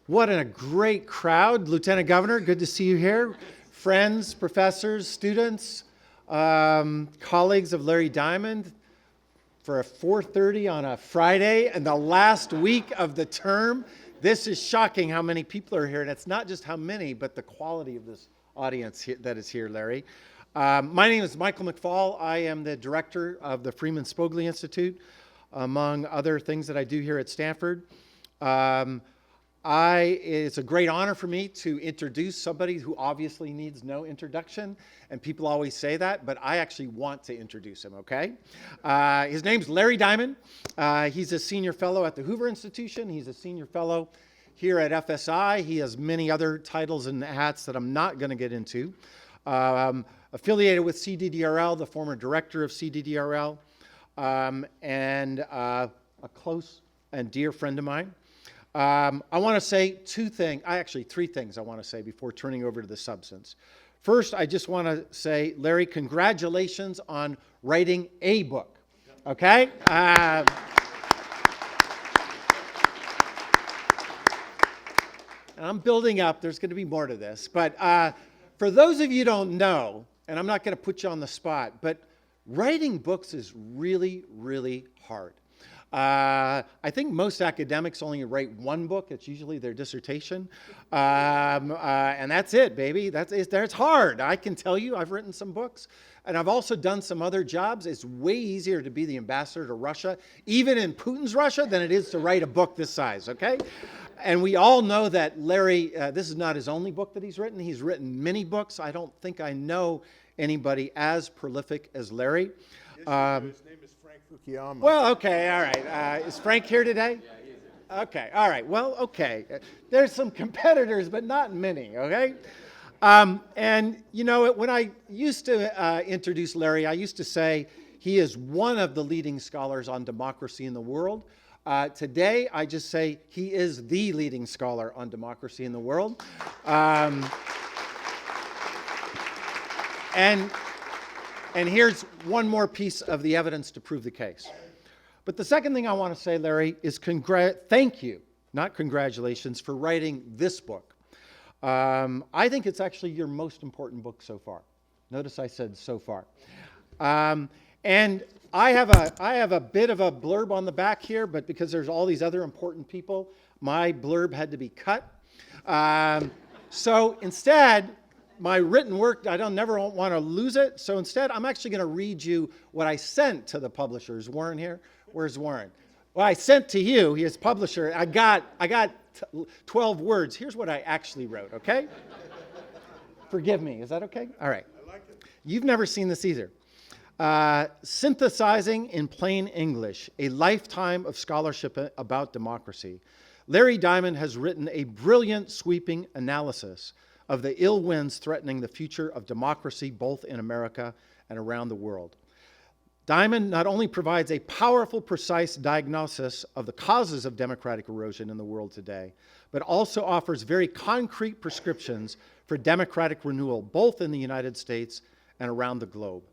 What a great crowd. Lieutenant Governor, good to see you here. Friends, professors, students, colleagues of Larry Diamond for a 4:30 on a Friday and the last week of the term. This is shocking how many people are here, and it's not just how many, but the quality of this audience that is here, Larry. My name is Michael McFaul. I am the director of the Freeman Spogli Institute, among other things that I do here at Stanford. It's a great honor for me to introduce somebody who obviously needs no introduction, and people always say that, but I actually want to introduce him, okay? His name's Larry Diamond. He's a senior fellow at the Hoover Institution. He's a senior fellow here at FSI. He has many other titles and hats that I'm not going to get into. Affiliated with CDDRL, the former director of CDDRL, and a close and dear friend of mine. I want to say three things I want to say before turning over to the substance. First, I just want to say, Larry, congratulations on writing a book, okay? And I'm building up. There's going to be more to this. But for those of you who don't know, and I'm not going to put you on the spot, but writing books is really, really hard. I think most academics only write one book. It's usually their dissertation. And that's it, baby. That's hard. I can tell you, I've written some books. And I've also done some other jobs. It's way easier to be the ambassador to Russia, even in Putin's Russia, than it is to write a book this size, okay? And we all know that Larry, this is not his only book that he's written. He's written many books. I don't think I know anybody as prolific as Larry. His name is Frank Fukuyama. Well, okay, all right. Is Frank here today? Yeah, he is. Okay, all right. Well, okay. There's some competitors, but not many, okay? And, you know, when I used to introduce Larry, I used to say he is one of the leading scholars on democracy in the world. Today, I just say he is the leading scholar on democracy in the world. And here's one more piece of the evidence to prove the case. But the second thing I want to say, Larry, is thank you, not congratulations, for writing this book. I think it's actually your most important book so far. Notice I said so far. And I have a bit of a blurb on the back here, but because there's all these other important people, my blurb had to be cut. So instead, my written work, I never want to lose it. So instead, I'm actually going to read you what I sent to the publisher. Is Warren here? Where's Warren? Well, I sent to you, his publisher. I got 12 words. Here's what I actually wrote, okay? Forgive me. Is that okay? All right. I like it. You've never seen this either. Synthesizing in plain English, a lifetime of scholarship about democracy. Larry Diamond has written a brilliant, sweeping analysis of the ill winds threatening the future of democracy both in America and around the world. Diamond not only provides a powerful, precise diagnosis of the causes of democratic erosion in the world today, but also offers very concrete prescriptions for democratic renewal, both in the United States and around the globe.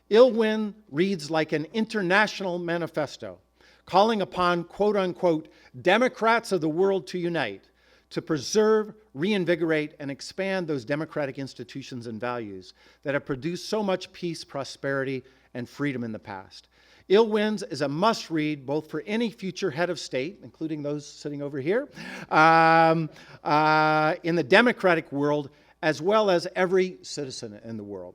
Ill Wind reads like an international manifesto, calling upon, quote unquote, Democrats of the world to unite, to preserve, reinvigorate, and expand those democratic institutions and values that have produced so much peace, prosperity, and freedom in the past. Ill Winds is a must-read both for any future head of state, including those sitting over here, in the democratic world, as well as every citizen in the world.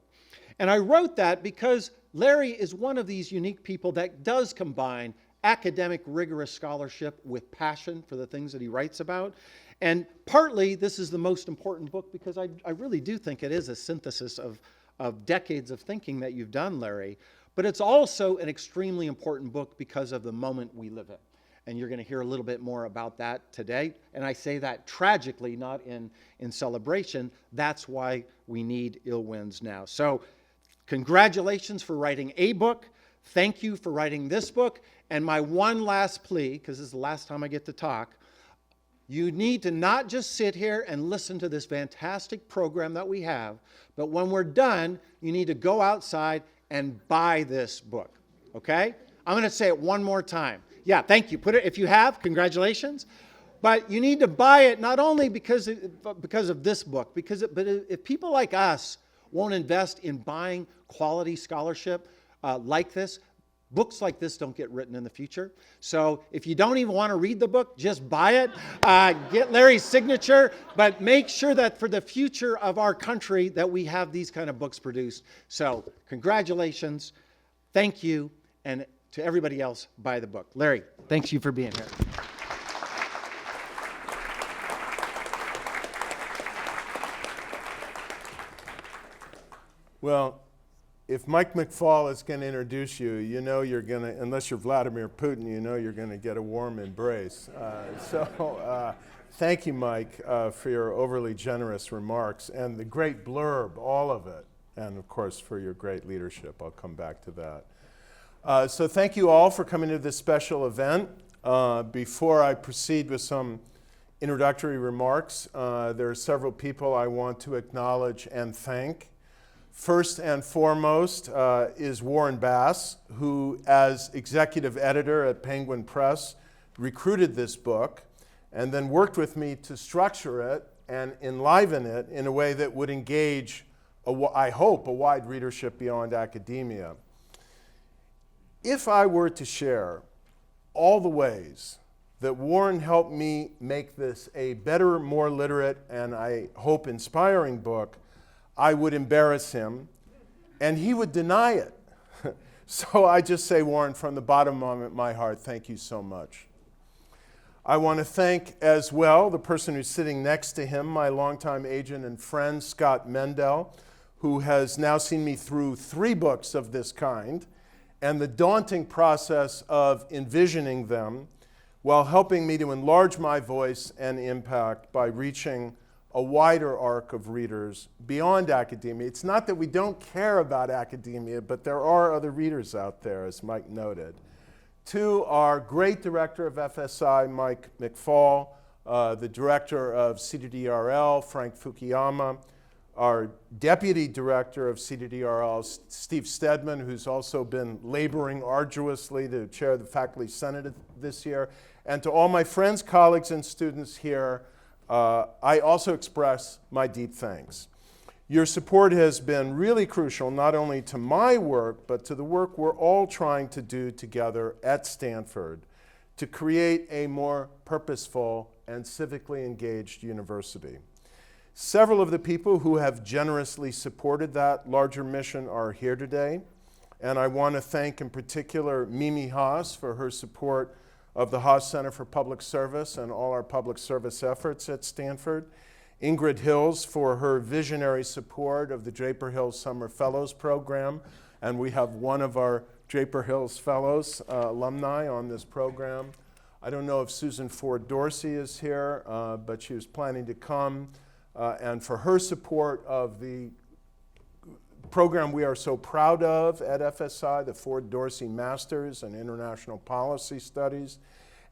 And I wrote that because Larry is one of these unique people that does combine academic, rigorous scholarship with passion for the things that he writes about. And partly, this is the most important book because I really do think it is a synthesis of decades of thinking that you've done, Larry. But it's also an extremely important book because of the moment we live in. And you're going to hear a little bit more about that today. And I say that tragically, not in celebration. That's why we need Ill Winds now. So congratulations for writing a book. Thank you for writing this book. And my one last plea, because this is the last time I get to talk, you need to not just sit here and listen to this fantastic program that we have, but when we're done, you need to go outside and buy this book, okay? I'm going to say it one more time. Yeah, thank you. Put it, if you have, congratulations. But you need to buy it not only because of this book, but if people like us won't invest in buying quality scholarship like this, books like this don't get written in the future. So if you don't even want to read the book, just buy it. Get Larry's signature, but make sure that for the future of our country that we have these kind of books produced. So congratulations, thank you, and to everybody else, buy the book. Larry, thanks you for being here. Well, if Mike McFaul is going to introduce you, you know you're going to, unless you're Vladimir Putin, you know you're going to get a warm embrace. Thank you, Mike, for your overly generous remarks and the great blurb, all of it. And of course, for your great leadership. I'll come back to that. So thank you all for coming to this special event. Before I proceed with some introductory remarks, there are several people I want to acknowledge and thank. First and foremost is Warren Bass, who, as executive editor at Penguin Press, recruited this book and then worked with me to structure it and enliven it in a way that would engage, I hope, a wide readership beyond academia. If I were to share all the ways that Warren helped me make this a better, more literate, and I hope inspiring book, I would embarrass him, and he would deny it. So I just say, Warren, from the bottom of my heart, thank you so much. I want to thank as well the person who's sitting next to him, my longtime agent and friend, Scott Mendel, who has now seen me through 3 books of this kind, and the daunting process of envisioning them while helping me to enlarge my voice and impact by reaching a wider arc of readers beyond academia. It's not that we don't care about academia, but there are other readers out there, as Mike noted. To our great director of FSI, Mike McFaul, the director of CDDRL, Frank Fukuyama, our deputy director of CDDRL, Steve Stedman, who's also been laboring arduously to chair the faculty senate this year, and to all my friends, colleagues, and students here, I also express my deep thanks. Your support has been really crucial, not only to my work, but to the work we're all trying to do together at Stanford to create a more purposeful and civically engaged university. Several of the people who have generously supported that larger mission are here today, and I want to thank in particular Mimi Haas for her support of the Haas Center for Public Service and all our public service efforts at Stanford, Ingrid Hills for her visionary support of the Draper Hills Summer Fellows Program, and we have one of our Draper Hills Fellows alumni on this program. I don't know if Susan Ford Dorsey is here, but she was planning to come, and for her support of the program we are so proud of at FSI, the Ford Dorsey Masters in International Policy Studies,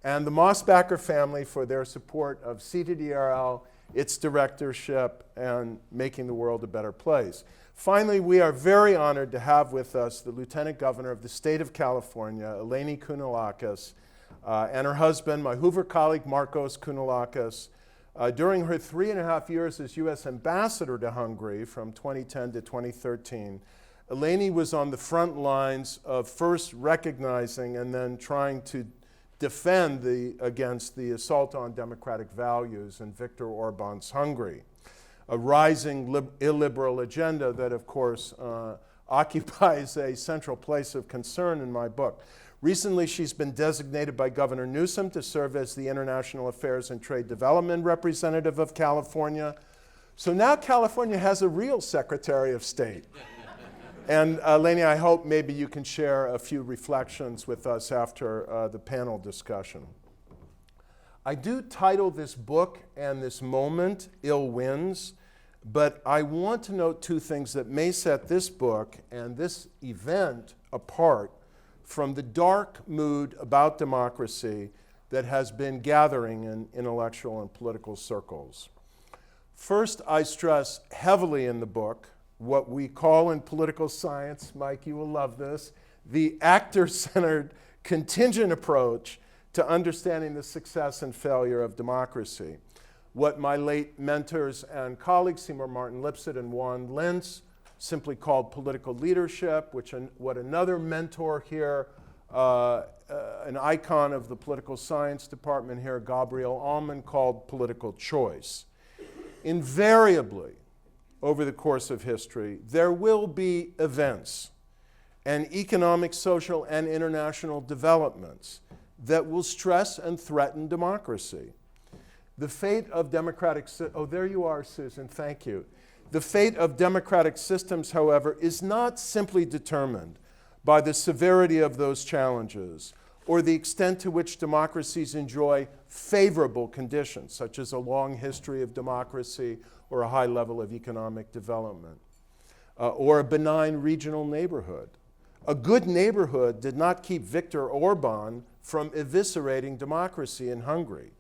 and the Mossbacher family for their support of CDDRL, its directorship, and making the world a better place. Finally, we are very honored to have with us the Lieutenant Governor of the state of California, Eleni Kounalakis, and her husband, my Hoover colleague, Marcos Kounalakis. During her 3.5 years as U.S. Ambassador to Hungary from 2010 to 2013, Eleni was on the front lines of first recognizing and then trying to defend against the assault on democratic values in Viktor Orban's Hungary, a rising illiberal agenda that, of course, occupies a central place of concern in my book. Recently, she's been designated by Governor Newsom to serve as the International Affairs and Trade Development Representative of California. So now California has a real Secretary of State. And Eleni, I hope maybe you can share a few reflections with us after the panel discussion. I do title this book and this moment, Ill Winds, but I want to note 2 things that may set this book and this event apart from the dark mood about democracy that has been gathering in intellectual and political circles. First, I stress heavily in the book what we call in political science, Mike, you will love this, the actor-centered contingent approach to understanding the success and failure of democracy. What my late mentors and colleagues, Seymour Martin Lipset and Juan Lentz, simply called political leadership, what another mentor here, an icon of the political science department here, Gabriel Allman, called political choice. Invariably, over the course of history, there will be events and economic, social, and international developments that will stress and threaten democracy. The fate of democratic, oh, there you are, Susan, thank you. The fate of democratic systems, however, is not simply determined by the severity of those challenges or the extent to which democracies enjoy favorable conditions, such as a long history of democracy or a high level of economic development, or a benign regional neighborhood. A good neighborhood did not keep Viktor Orban from eviscerating democracy in Hungary.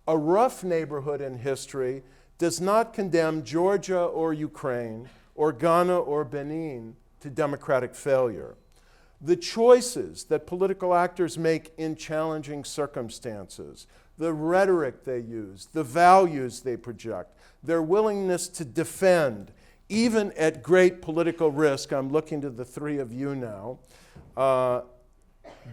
A rough neighborhood in history does not condemn Georgia or Ukraine or Ghana or Benin to democratic failure. The choices that political actors make in challenging circumstances, the rhetoric they use, the values they project, their willingness to defend, even at great political risk, I'm looking to the three of you now,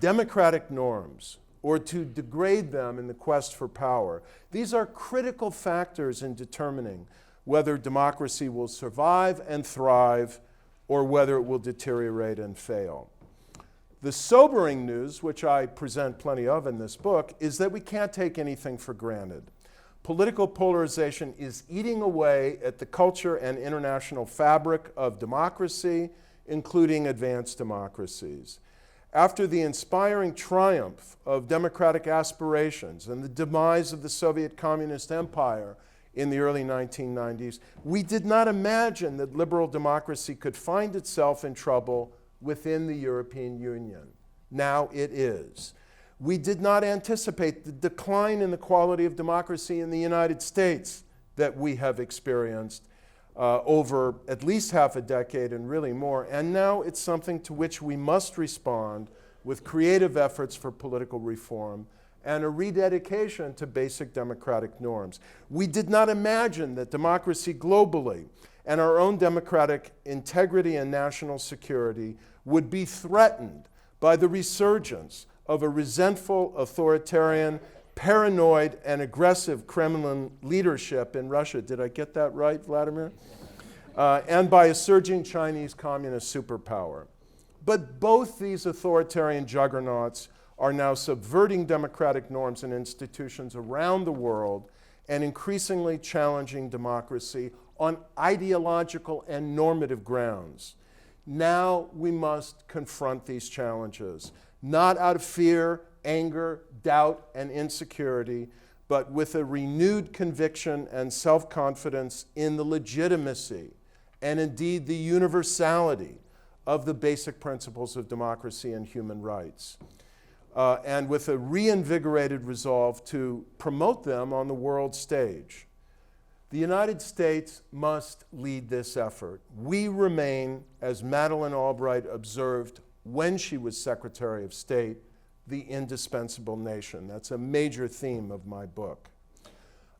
democratic norms, or to degrade them in the quest for power. These are critical factors in determining whether democracy will survive and thrive or whether it will deteriorate and fail. The sobering news, which I present plenty of in this book, is that we can't take anything for granted. Political polarization is eating away at the culture and international fabric of democracy, including advanced democracies. After the inspiring triumph of democratic aspirations and the demise of the Soviet Communist Empire in the early 1990s, we did not imagine that liberal democracy could find itself in trouble within the European Union. Now it is. We did not anticipate the decline in the quality of democracy in the United States that we have experienced over at least half a decade and really more. And now it's something to which we must respond with creative efforts for political reform and a rededication to basic democratic norms. We did not imagine that democracy globally and our own democratic integrity and national security would be threatened by the resurgence of a resentful, authoritarian, paranoid, and aggressive Kremlin leadership in Russia. Did I get that right, Vladimir? And by a surging Chinese communist superpower. But both these authoritarian juggernauts are now subverting democratic norms and institutions around the world and increasingly challenging democracy on ideological and normative grounds. Now we must confront these challenges, not out of fear, anger, doubt, and insecurity, but with a renewed conviction and self-confidence in the legitimacy and indeed the universality of the basic principles of democracy and human rights, and with a reinvigorated resolve to promote them on the world stage. The United States must lead this effort. We remain, as Madeleine Albright observed when she was Secretary of State, the indispensable nation. That's a major theme of my book.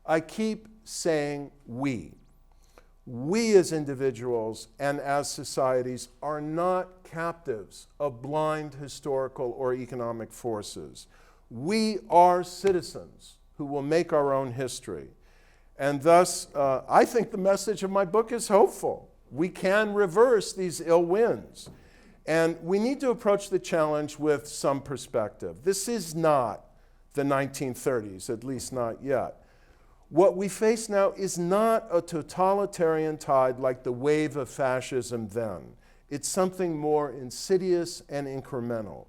I keep saying we. We as individuals and as societies are not captives of blind historical or economic forces. We are citizens who will make our own history. And thus, I think the message of my book is hopeful. We can reverse these ill winds. And we need to approach the challenge with some perspective. This is not the 1930s, at least not yet. What we face now is not a totalitarian tide like the wave of fascism then. It's something more insidious and incremental.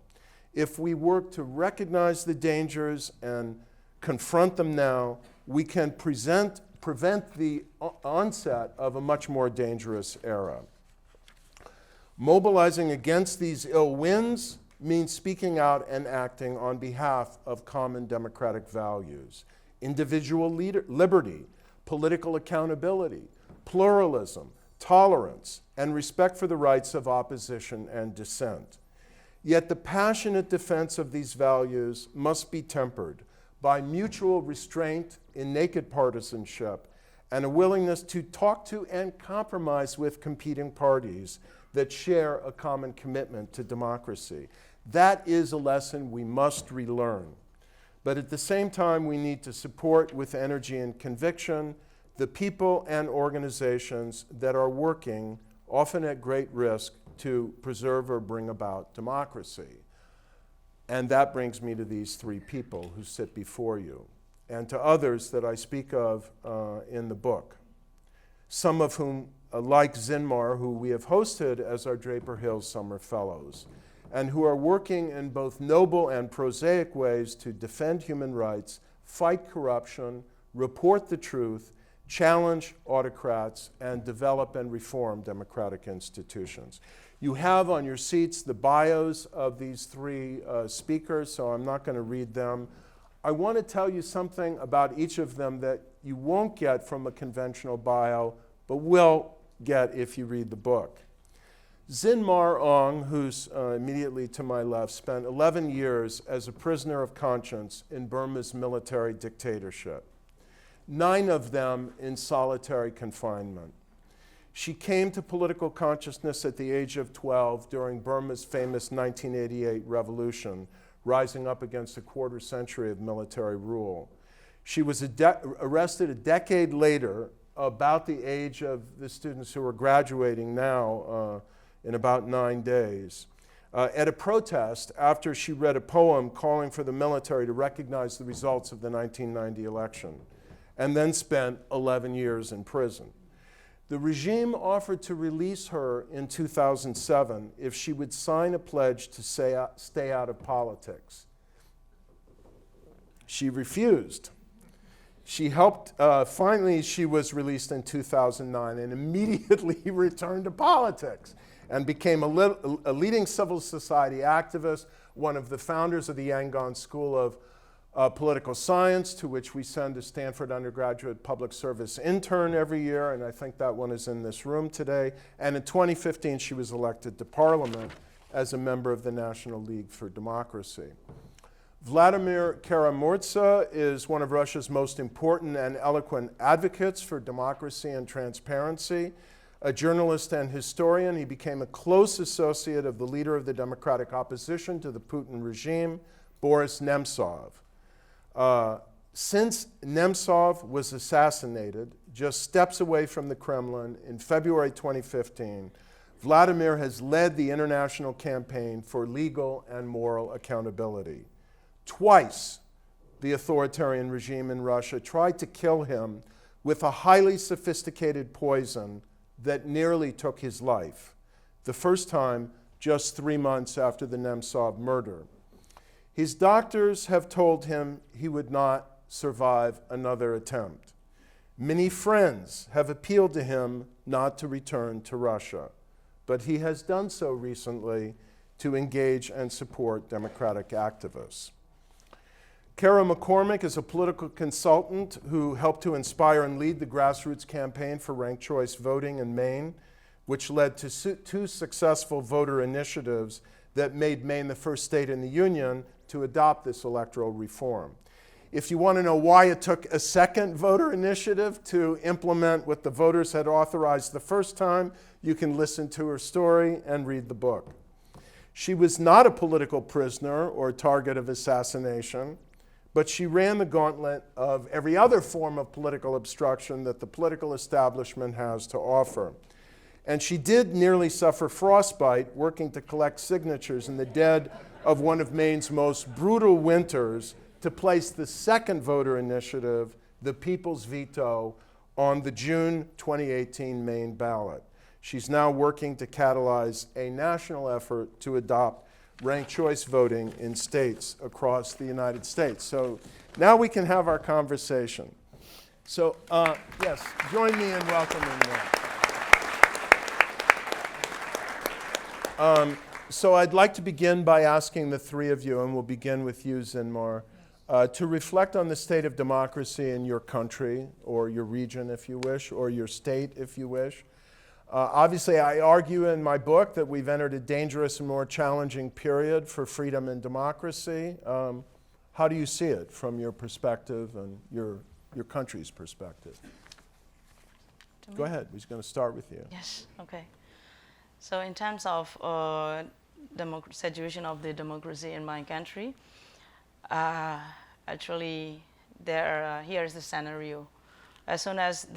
If we work to recognize the dangers and confront them now, we can prevent the onset of a much more dangerous era. Mobilizing against these ill winds means speaking out and acting on behalf of common democratic values. Individual liberty, political accountability, pluralism, tolerance, and respect for the rights of opposition and dissent. Yet the passionate defense of these values must be tempered by mutual restraint in naked partisanship and a willingness to talk to and compromise with competing parties that share a common commitment to democracy. That is a lesson we must relearn. But at the same time, we need to support with energy and conviction the people and organizations that are working, often at great risk, to preserve or bring about democracy. And that brings me to these three people who sit before you, and to others that I speak of in the book, some of whom, like Zin Mar, who we have hosted as our Draper Hills Summer Fellows, and who are working in both noble and prosaic ways to defend human rights, fight corruption, report the truth, challenge autocrats, and develop and reform democratic institutions. You have on your seats the bios of these three speakers, so I'm not going to read them. I want to tell you something about each of them that you won't get from a conventional bio, but will get if you read the book. Zin Mar Aung, who's immediately to my left, spent 11 years as a prisoner of conscience in Burma's military dictatorship, 9 of them in solitary confinement. She came to political consciousness at the age of 12 during Burma's famous 1988 revolution, rising up against a quarter century of military rule. She was arrested a decade later, about the age of the students who are graduating now in about 9 days, at a protest after she read a poem calling for the military to recognize the results of the 1990 election, and then spent 11 years in prison. The regime offered to release her in 2007 if she would sign a pledge to stay out of politics. She refused. She helped, finally she was released in 2009 and immediately returned to politics and became a leading civil society activist, one of the founders of the Yangon School of Political Science, to which we send a Stanford undergraduate public service intern every year, and I think that one is in this room today. And in 2015, she was elected to Parliament as a member of the National League for Democracy. Vladimir Kara-Murza is one of Russia's most important and eloquent advocates for democracy and transparency. A journalist and historian, he became a close associate of the leader of the democratic opposition to the Putin regime, Boris Nemtsov. Since Nemtsov was assassinated, just steps away from the Kremlin in February 2015, Vladimir has led the international campaign for legal and moral accountability. Twice, the authoritarian regime in Russia tried to kill him with a highly sophisticated poison that nearly took his life, the first time just 3 months after the Nemtsov murder. His doctors have told him he would not survive another attempt. Many friends have appealed to him not to return to Russia, but he has done so recently to engage and support democratic activists. Cara McCormick is a political consultant who helped to inspire and lead the grassroots campaign for ranked choice voting in Maine, which led to 2 successful voter initiatives that made Maine the first state in the Union to adopt this electoral reform. If you want to know why it took a second voter initiative to implement what the voters had authorized the first time, you can listen to her story and read the book. She was not a political prisoner or target of assassination, but she ran the gauntlet of every other form of political obstruction that the political establishment has to offer. And she did nearly suffer frostbite working to collect signatures in the dead of one of Maine's most brutal winters to place the second voter initiative, the People's Veto, on the June 2018 Maine ballot. She's now working to catalyze a national effort to adopt ranked choice voting in states across the United States. So now we can have our conversation. So yes, join me in welcoming them. So I'd like to begin by asking the three of you, and we'll begin with you, Zin Mar, to reflect on the state of democracy in your country, or your region if you wish, or your state if you wish. Obviously, I argue in my book that we've entered a dangerous and more challenging period for freedom and democracy. How do you see it from your perspective and your country's perspective? Go ahead. We're going to start with you. Yes. Okay. So in terms of situation of the democracy in my country, actually, here is the scenario. As soon as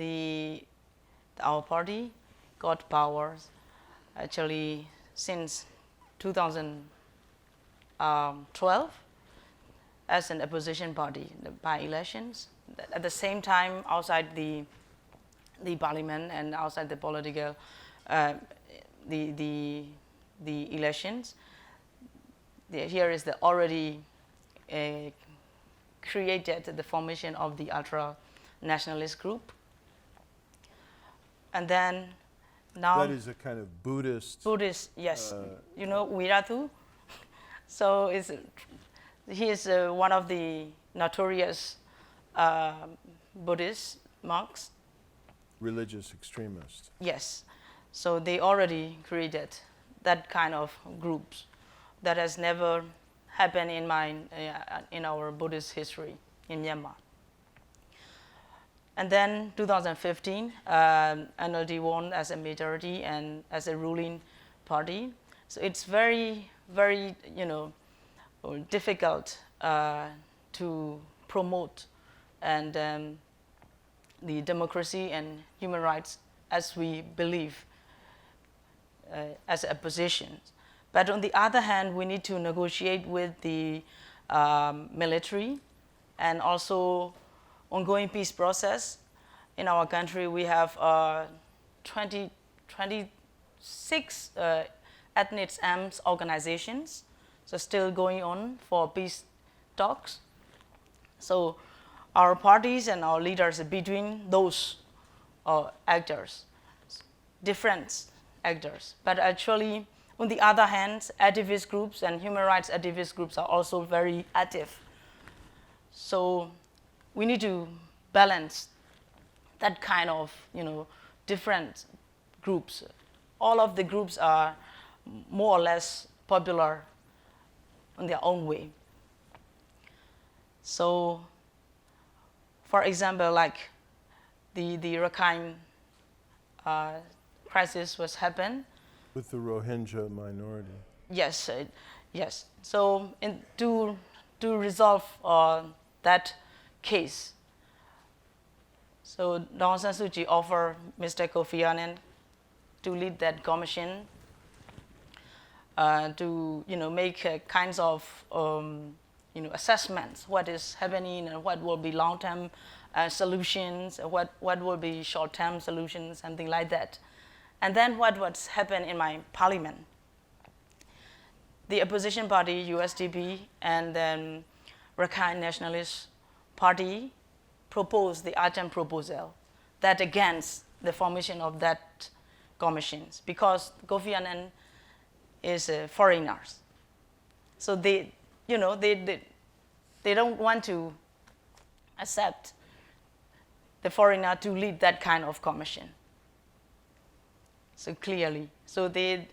our party got powers, actually since 2012, as an opposition party by elections, at the same time outside the parliament and outside the political the elections, here is the already created the formation of the ultra nationalist group, and then now that is a kind of Buddhist. Yes, Viratu. So he is one of the notorious Buddhist monks. Religious extremists. Yes, so they already created that kind of groups that has never happened in our Buddhist history in Myanmar. And then 2015, NLD won as a majority and as a ruling party. So it's very, very, difficult to promote and the democracy and human rights as we believe as a opposition. But on the other hand, we need to negotiate with the military and also ongoing peace process. In our country, we have 26 ethnic arms organizations, so still going on for peace talks. So our parties and our leaders are between those actors, different actors. But actually, on the other hand, activist groups and human rights activist groups are also very active. So we need to balance that kind of, different groups. All of the groups are more or less popular in their own way. So, for example, like the Rakhine crisis was happened. With the Rohingya minority. Yes, yes. So to resolve that case, so Daw Aung San Suu Kyi offered Mr. Kofi Annan to lead that commission to make kinds of assessments, what is happening and what will be long-term solutions, what will be short-term solutions, something like that. And then what's happened in my parliament? The opposition party, USDP, and then Rakhine Nationalist Party proposed the urgent proposal that against the formation of that commissions because Kofi Annan is foreigners. So they don't want to accept the foreigner to lead that kind of commission. So clearly, so they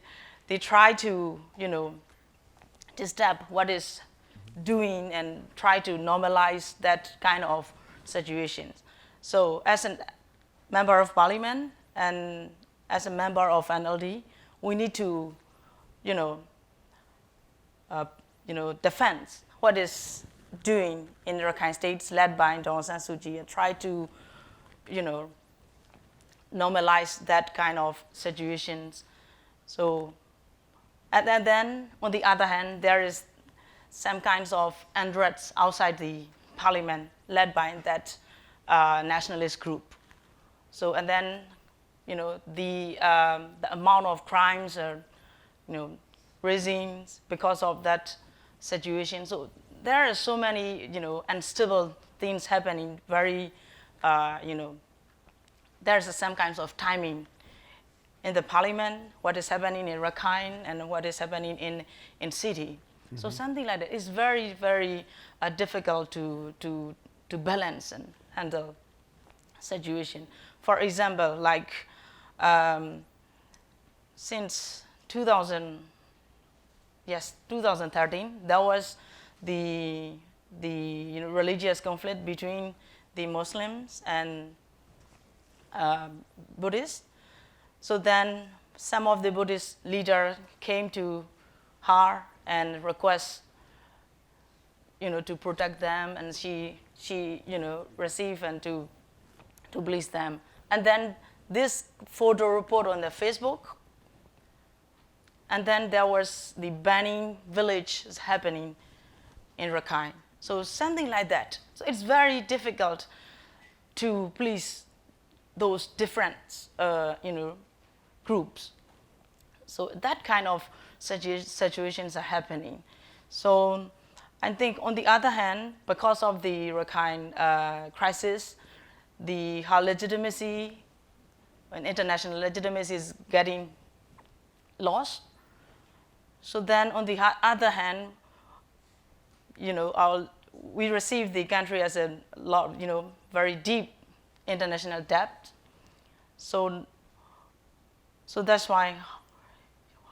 try to disturb what is doing and try to normalize that kind of situations. So as a member of parliament and as a member of NLD, we need to defend what is doing in Rakhine states led by Daw Aung San Suu Kyi and try to normalize that kind of situations. So, and then on the other hand, there is some kinds of unrest outside the parliament led by that nationalist group. So, and then the amount of crimes are rising because of that situation. So there are so many unstable things happening. Very there's some kinds of timing in the parliament, what is happening in Rakhine and what is happening in city. Mm-hmm. So something like that is very, very difficult to balance and handle situation. For example, like since 2013, there was the religious conflict between the Muslims and Buddhists. So then some of the Buddhist leaders came to her and request, to protect them, and she received and to bless them. And then this photo report on the Facebook, and then there was the banning village happening in Rakhine. So something like that. So it's very difficult to please those different, groups. So that kind of situations are happening. So I think on the other hand, because of the Rakhine crisis, her legitimacy and international legitimacy is getting lost. So then on the other hand, we received the country as a lot, very deep international debt. So that's why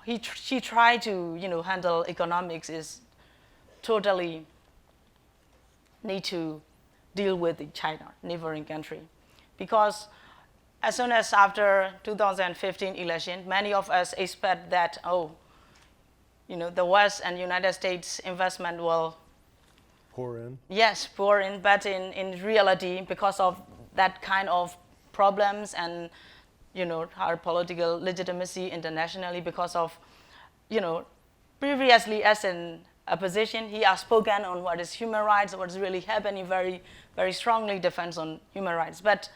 she tried to, handle economics is totally need to deal with China, neighboring country. Because as soon as after 2015 election, many of us expect that, the West and United States investment will Pour in? Yes, pour in, but in reality, because of that kind of problems and, our political legitimacy internationally, because of, previously as an opposition, he has spoken on what is human rights, what's really happening, very, very strongly defense on human rights. But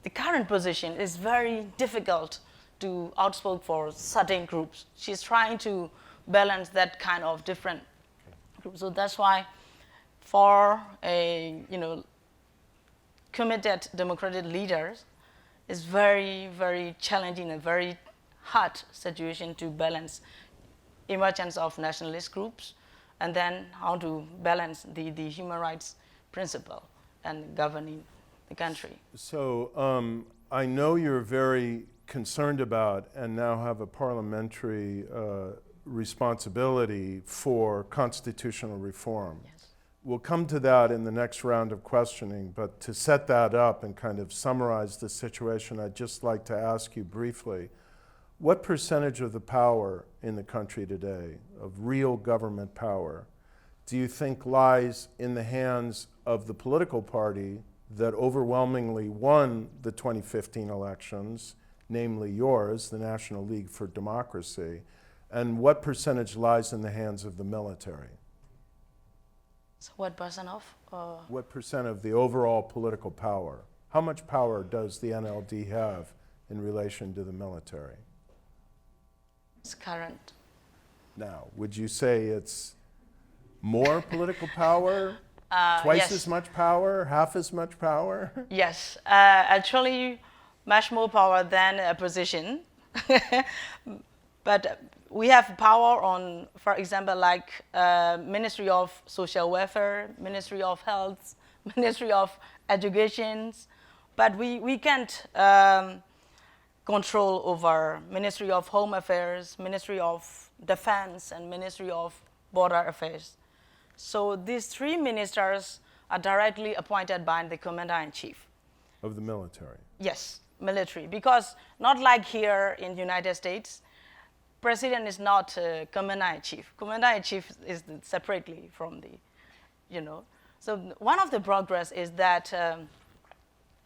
the current position is very difficult to outspoke for certain groups. She's trying to balance that kind of different groups. So that's why for a, committed democratic leaders, it's very, very challenging and very hard situation to balance emergence of nationalist groups and then how to balance the human rights principle and governing the country. So I know you're very concerned about and now have a parliamentary responsibility for constitutional reform. Yes. We'll come to that in the next round of questioning, but to set that up and kind of summarize the situation, I'd just like to ask you briefly, what percentage of the power in the country today, of real government power, do you think lies in the hands of the political party that overwhelmingly won the 2015 elections, namely yours, the National League for Democracy, and what percentage lies in the hands of the military? So what percent of? What percent of the overall political power? How much power does the NLD have in relation to the military? It's current. Now, would you say it's more political power? Twice yes. as much power? Half as much power? Yes, actually much more power than opposition. But we have power on, for example, like Ministry of Social Welfare, Ministry of Health, Ministry of Education, but we can't control over Ministry of Home Affairs, Ministry of Defense, and Ministry of Border Affairs. So these three ministers are directly appointed by the Commander-in-Chief. Of the military? Yes, military, because not like here in the United States, President is not Commander-in-Chief. Commander-in-Chief is separately from the, So one of the progress is that,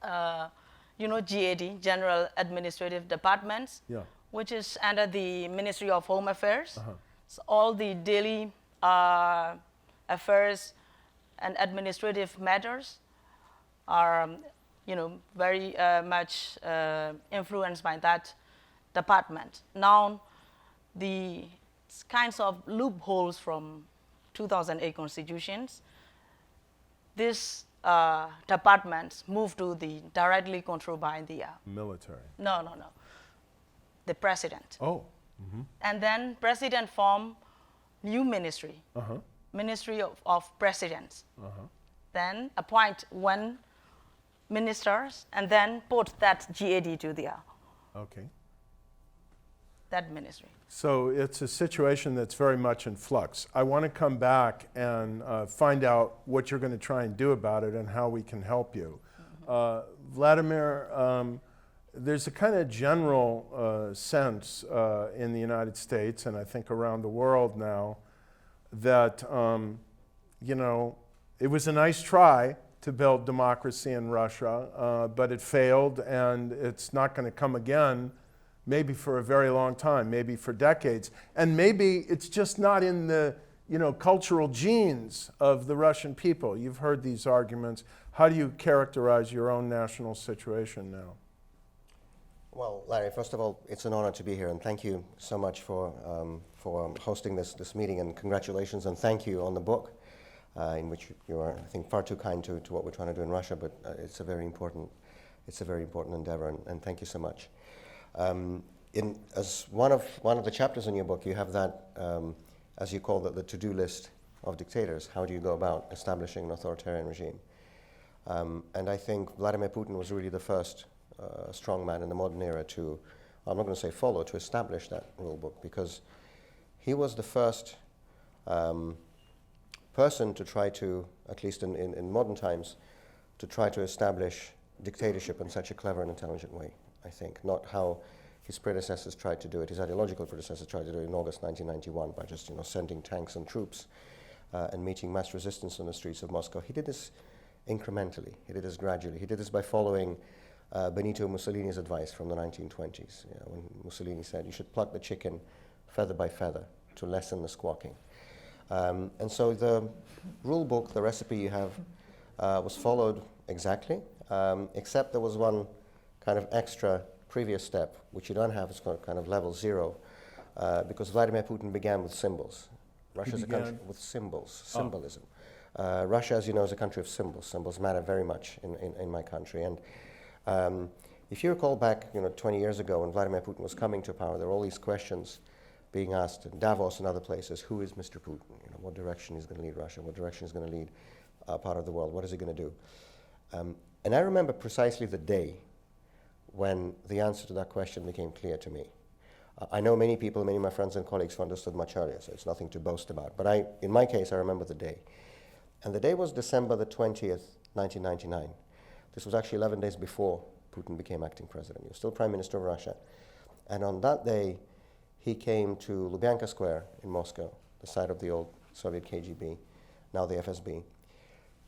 GAD, General Administrative Departments, Yeah. which is under the Ministry of Home Affairs. Uh-huh. So all the daily affairs and administrative matters are, very much influenced by that department. Now, the kinds of loopholes from 2008 constitutions, these departments moved to the directly controlled by the Military? No, the president. Oh. Mm-hmm. And then president formed new ministry, Uh-huh. Ministry of Presidents. Uh-huh. Then appoint one ministers and then put that GAD to the Okay. that ministry. So it's a situation that's very much in flux. I want to come back and find out what you're going to try and do about it and how we can help you. Vladimir, there's a kind of general sense in the United States and I think around the world now that, you know, it was a nice try to build democracy in Russia, but it failed and it's not going to come again, maybe for a very long time, maybe for decades. And maybe it's just not in the, you know, cultural genes of the Russian people. You've heard these arguments. How do you characterize your own national situation now? Well, Larry, first of all, it's an honor to be here, and thank you so much for hosting this meeting, and congratulations and thank you on the book, in which you are, I think, far too kind to what we're trying to do in Russia, but it's a very important endeavor, and thank you so much. As one of the chapters in your book, you have that, as you call it, the to-do list of dictators. How do you go about establishing an authoritarian regime? And I think Vladimir Putin was really the first strong man in the modern era to, I'm not going to say follow, to establish that rule book, because he was the first person to try to, at least in modern times, to try to establish dictatorship in such a clever and intelligent way, I think. Not how his predecessors tried to do it, his ideological predecessors tried to do it in August 1991 by just, you know, sending tanks and troops and meeting mass resistance on the streets of Moscow. He did this incrementally, he did this gradually. He did this by following Benito Mussolini's advice from the 1920s, you know, when Mussolini said you should pluck the chicken feather by feather to lessen the squawking. And so the rule book, the recipe you have, was followed exactly, except there was one kind of extra previous step, which you don't have. It's called kind of level 0, because Vladimir Putin began with symbols. Russia's a country with symbols, symbolism. Russia, as you know, is a country of symbols. Symbols matter very much in my country. And if you recall back, you know, 20 years ago when Vladimir Putin was coming to power, there were all these questions being asked in Davos and other places. Who is Mr. Putin? You know, what direction he's going to lead Russia? What direction he's going to lead part of the world? What is he going to do? And I remember precisely the day when the answer to that question became clear to me. I know many people, many of my friends and colleagues who understood much earlier, so it's nothing to boast about. But in my case, I remember the day. And the day was December the 20th, 1999. This was actually 11 days before Putin became acting president. He was still Prime Minister of Russia. And on that day, he came to Lubyanka Square in Moscow, the site of the old Soviet KGB, now the FSB,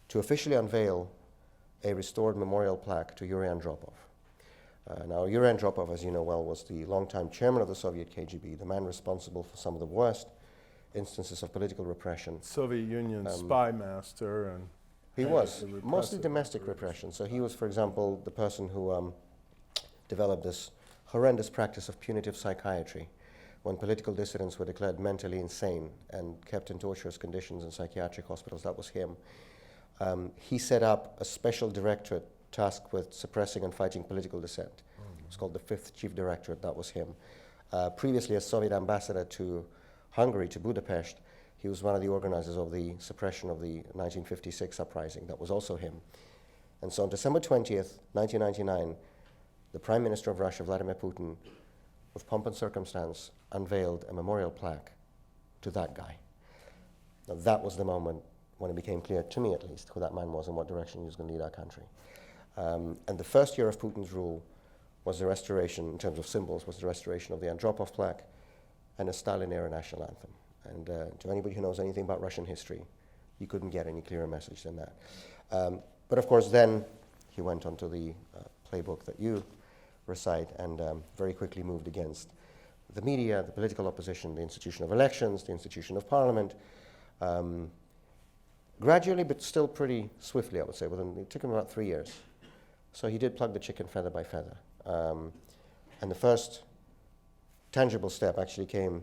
to officially unveil a restored memorial plaque to Yuri Andropov. Now, Yuri Andropov, as you know well, was the longtime chairman of the Soviet KGB, the man responsible for some of the worst instances of political repression. Soviet Union spy master. And he was, mostly domestic repression. So he was, for example, the person who developed this horrendous practice of punitive psychiatry, when political dissidents were declared mentally insane and kept in torturous conditions in psychiatric hospitals. That was him. He set up a special directorate tasked with suppressing and fighting political dissent. It was called the 5th Chief Directorate. That was him. Previously, as Soviet ambassador to Hungary, to Budapest, he was one of the organizers of the suppression of the 1956 uprising. That was also him. And so on December 20th, 1999, the Prime Minister of Russia, Vladimir Putin, with pomp and circumstance, unveiled a memorial plaque to that guy. Now, that was the moment when it became clear, to me at least, who that man was and what direction he was going to lead our country. And the first year of Putin's rule was the restoration, in terms of symbols, was the restoration of the Andropov plaque and a Stalin-era national anthem. And to anybody who knows anything about Russian history, you couldn't get any clearer message than that. But of course, then he went on to the playbook that you recite and very quickly moved against the media, the political opposition, the institution of elections, the institution of parliament. Gradually, but still pretty swiftly, I would say. It took him about 3 years. So he did plug the chicken feather by feather. And the first tangible step actually came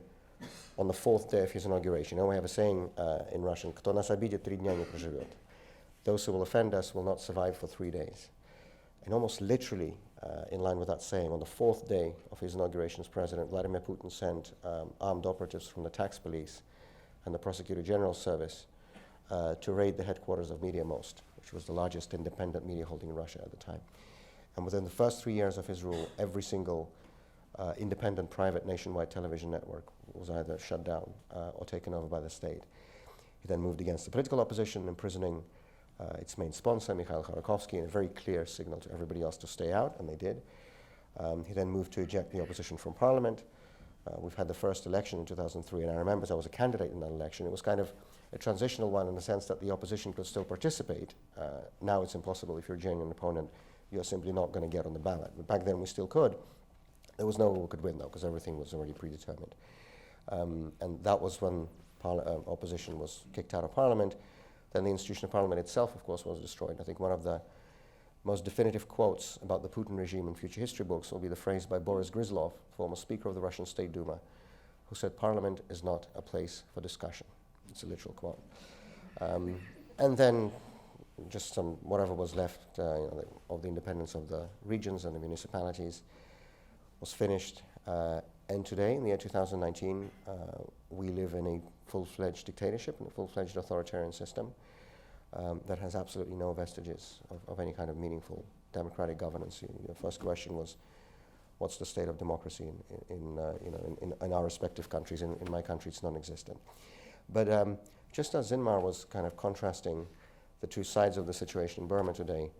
on the 4th day of his inauguration. You know, we have a saying in Russian, «Кто нас обидит, 3 дня не проживет». Those who will offend us will not survive for 3 days. And almost literally, in line with that saying, on the 4th day of his inauguration as president, Vladimir Putin sent armed operatives from the tax police and the Prosecutor General's service to raid the headquarters of Media Most, which was the largest independent media holding in Russia at the time. And within the first 3 years of his rule, every single independent private nationwide television network was either shut down or taken over by the state. He then moved against the political opposition, imprisoning its main sponsor, Mikhail Khodorkovsky, in a very clear signal to everybody else to stay out, and they did. He then moved to eject the opposition from parliament. We've had the first election in 2003, and I remember I was a candidate in that election. It was kind of a transitional one in the sense that the opposition could still participate. Now it's impossible. If you're a genuine opponent, you're simply not going to get on the ballot. But back then we still could. There was no one who could win, though, because everything was already predetermined. And that was when opposition was kicked out of parliament. Then the institution of parliament itself, of course, was destroyed. I think one of the most definitive quotes about the Putin regime in future history books will be the phrase by Boris Gryzlov, former Speaker of the Russian State Duma, who said, "Parliament is not a place for discussion." It's a literal quote. And then just some whatever was left of the independence of the regions and the municipalities was finished. And today, in the year 2019, we live in a full-fledged dictatorship and a full-fledged authoritarian system that has absolutely no vestiges of any kind of meaningful democratic governance. Your first question was, what's the state of democracy in our respective countries? In my country, it's non-existent. But just as Zin Mar was kind of contrasting the two sides of the situation in Burma today,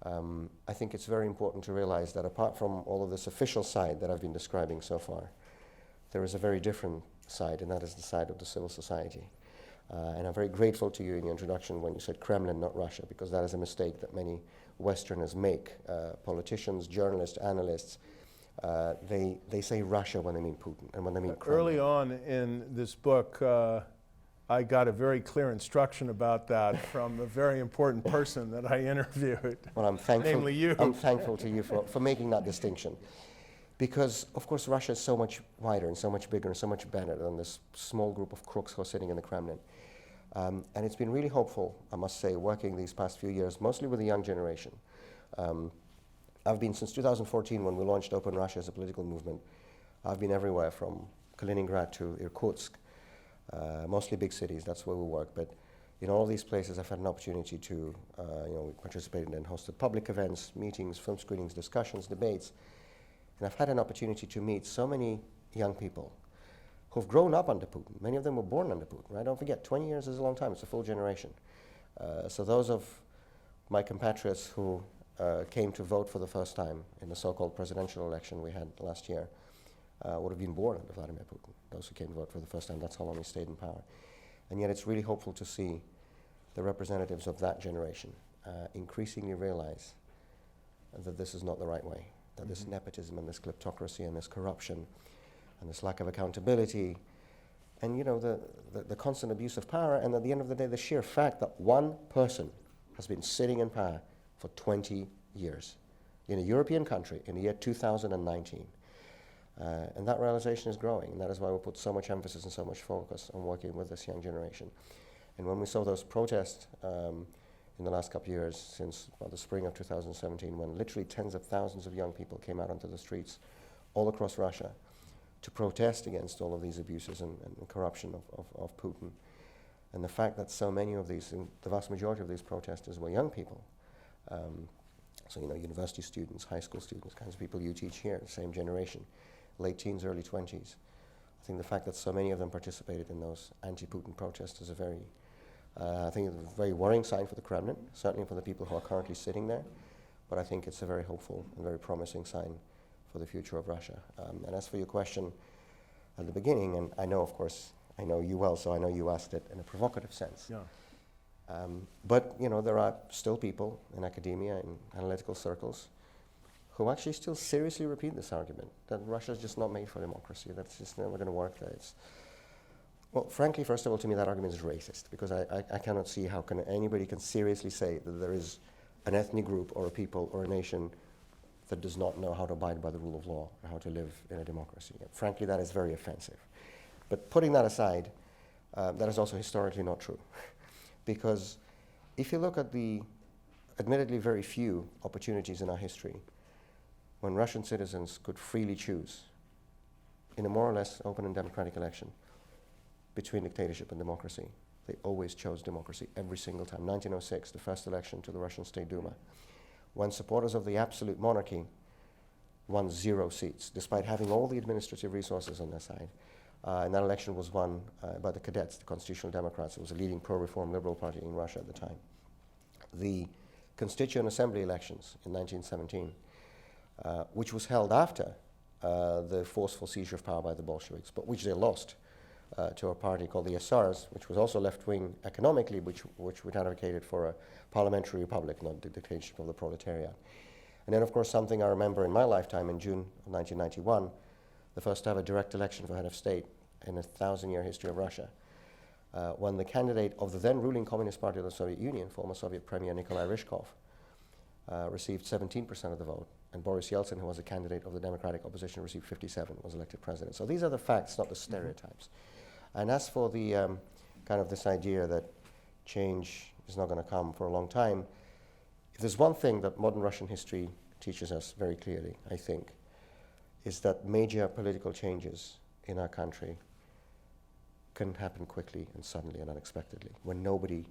I think it's very important to realize that apart from all of this official side that I've been describing so far, there is a very different side, and that is the side of the civil society. And I'm very grateful to you in your introduction when you said Kremlin, not Russia, because that is a mistake that many Westerners make. Politicians, journalists, analysts, they say Russia when they mean Putin and when they mean Kremlin. Early on in this book, I got a very clear instruction about that from a very important person that I interviewed, well, I'm thankful, namely you. I'm thankful to you for making that distinction. Because, of course, Russia is so much wider and so much bigger and so much better than this small group of crooks who are sitting in the Kremlin. And it's been really hopeful, I must say, working these past few years, mostly with the young generation. I've been, since 2014, when we launched Open Russia as a political movement, I've been everywhere from Kaliningrad to Irkutsk, mostly big cities, that's where we work. But in all these places, I've had an opportunity to, we participated and hosted public events, meetings, film screenings, discussions, debates. And I've had an opportunity to meet so many young people who've grown up under Putin. Many of them were born under Putin, right? Don't forget, 20 years is a long time. It's a full generation. So those of my compatriots who came to vote for the first time in the so-called presidential election we had last year would have been born under Vladimir Putin. Those who came to vote for the first time, that's how long he stayed in power. And yet it's really hopeful to see the representatives of that generation increasingly realize that this is not the right way. That this nepotism and this kleptocracy and this corruption and this lack of accountability and the constant abuse of power, and at the end of the day the sheer fact that one person has been sitting in power for 20 years in a European country in the year 2019. And that realization is growing, and that is why we put so much emphasis and so much focus on working with this young generation. And when we saw those protests in the last couple of years, since the spring of 2017, when literally tens of thousands of young people came out onto the streets all across Russia to protest against all of these abuses and corruption of Putin. And the fact that so many of these, the vast majority of these protesters were young people. So, university students, high school students, kinds of people you teach here, the same generation, late teens, early 20s. I think the fact that so many of them participated in those anti-Putin protests is a very I think it's a very worrying sign for the Kremlin, certainly for the people who are currently sitting there, but I think it's a very hopeful and very promising sign for the future of Russia. And as for your question at the beginning, and I know, of course, I know you well, so I know you asked it in a provocative sense. Yeah. But, there are still people in academia, in analytical circles, who actually still seriously repeat this argument, that Russia's just not made for democracy, that's just never going to work there. Well, frankly, first of all, to me that argument is racist, because I cannot see how anybody can seriously say that there is an ethnic group or a people or a nation that does not know how to abide by the rule of law or how to live in a democracy. And frankly, that is very offensive. But putting that aside, that is also historically not true. Because if you look at the admittedly very few opportunities in our history when Russian citizens could freely choose in a more or less open and democratic election between dictatorship and democracy, they always chose democracy every single time. 1906, the first election to the Russian State Duma, when supporters of the absolute monarchy won 0 seats, despite having all the administrative resources on their side. And that election was won by the Cadets, the Constitutional Democrats. It was a leading pro-reform liberal party in Russia at the time. The Constituent Assembly elections in 1917, which was held after the forceful seizure of power by the Bolsheviks, but which they lost to a party called the SRs, which was also left-wing economically, which would advocated for a parliamentary republic, not the dictatorship of the proletariat. And then, of course, something I remember in my lifetime in June of 1991, the first ever direct election for head of state in a 1,000-year history of Russia, when the candidate of the then ruling Communist Party of the Soviet Union, former Soviet Premier Nikolai Ryzhkov, received 17% of the vote, and Boris Yeltsin, who was a candidate of the Democratic opposition, received 57%, was elected president. So these are the facts, not the stereotypes. And as for the kind of this idea that change is not going to come for a long time, if there's one thing that modern Russian history teaches us very clearly, I think, is that major political changes in our country can happen quickly and suddenly and unexpectedly when nobody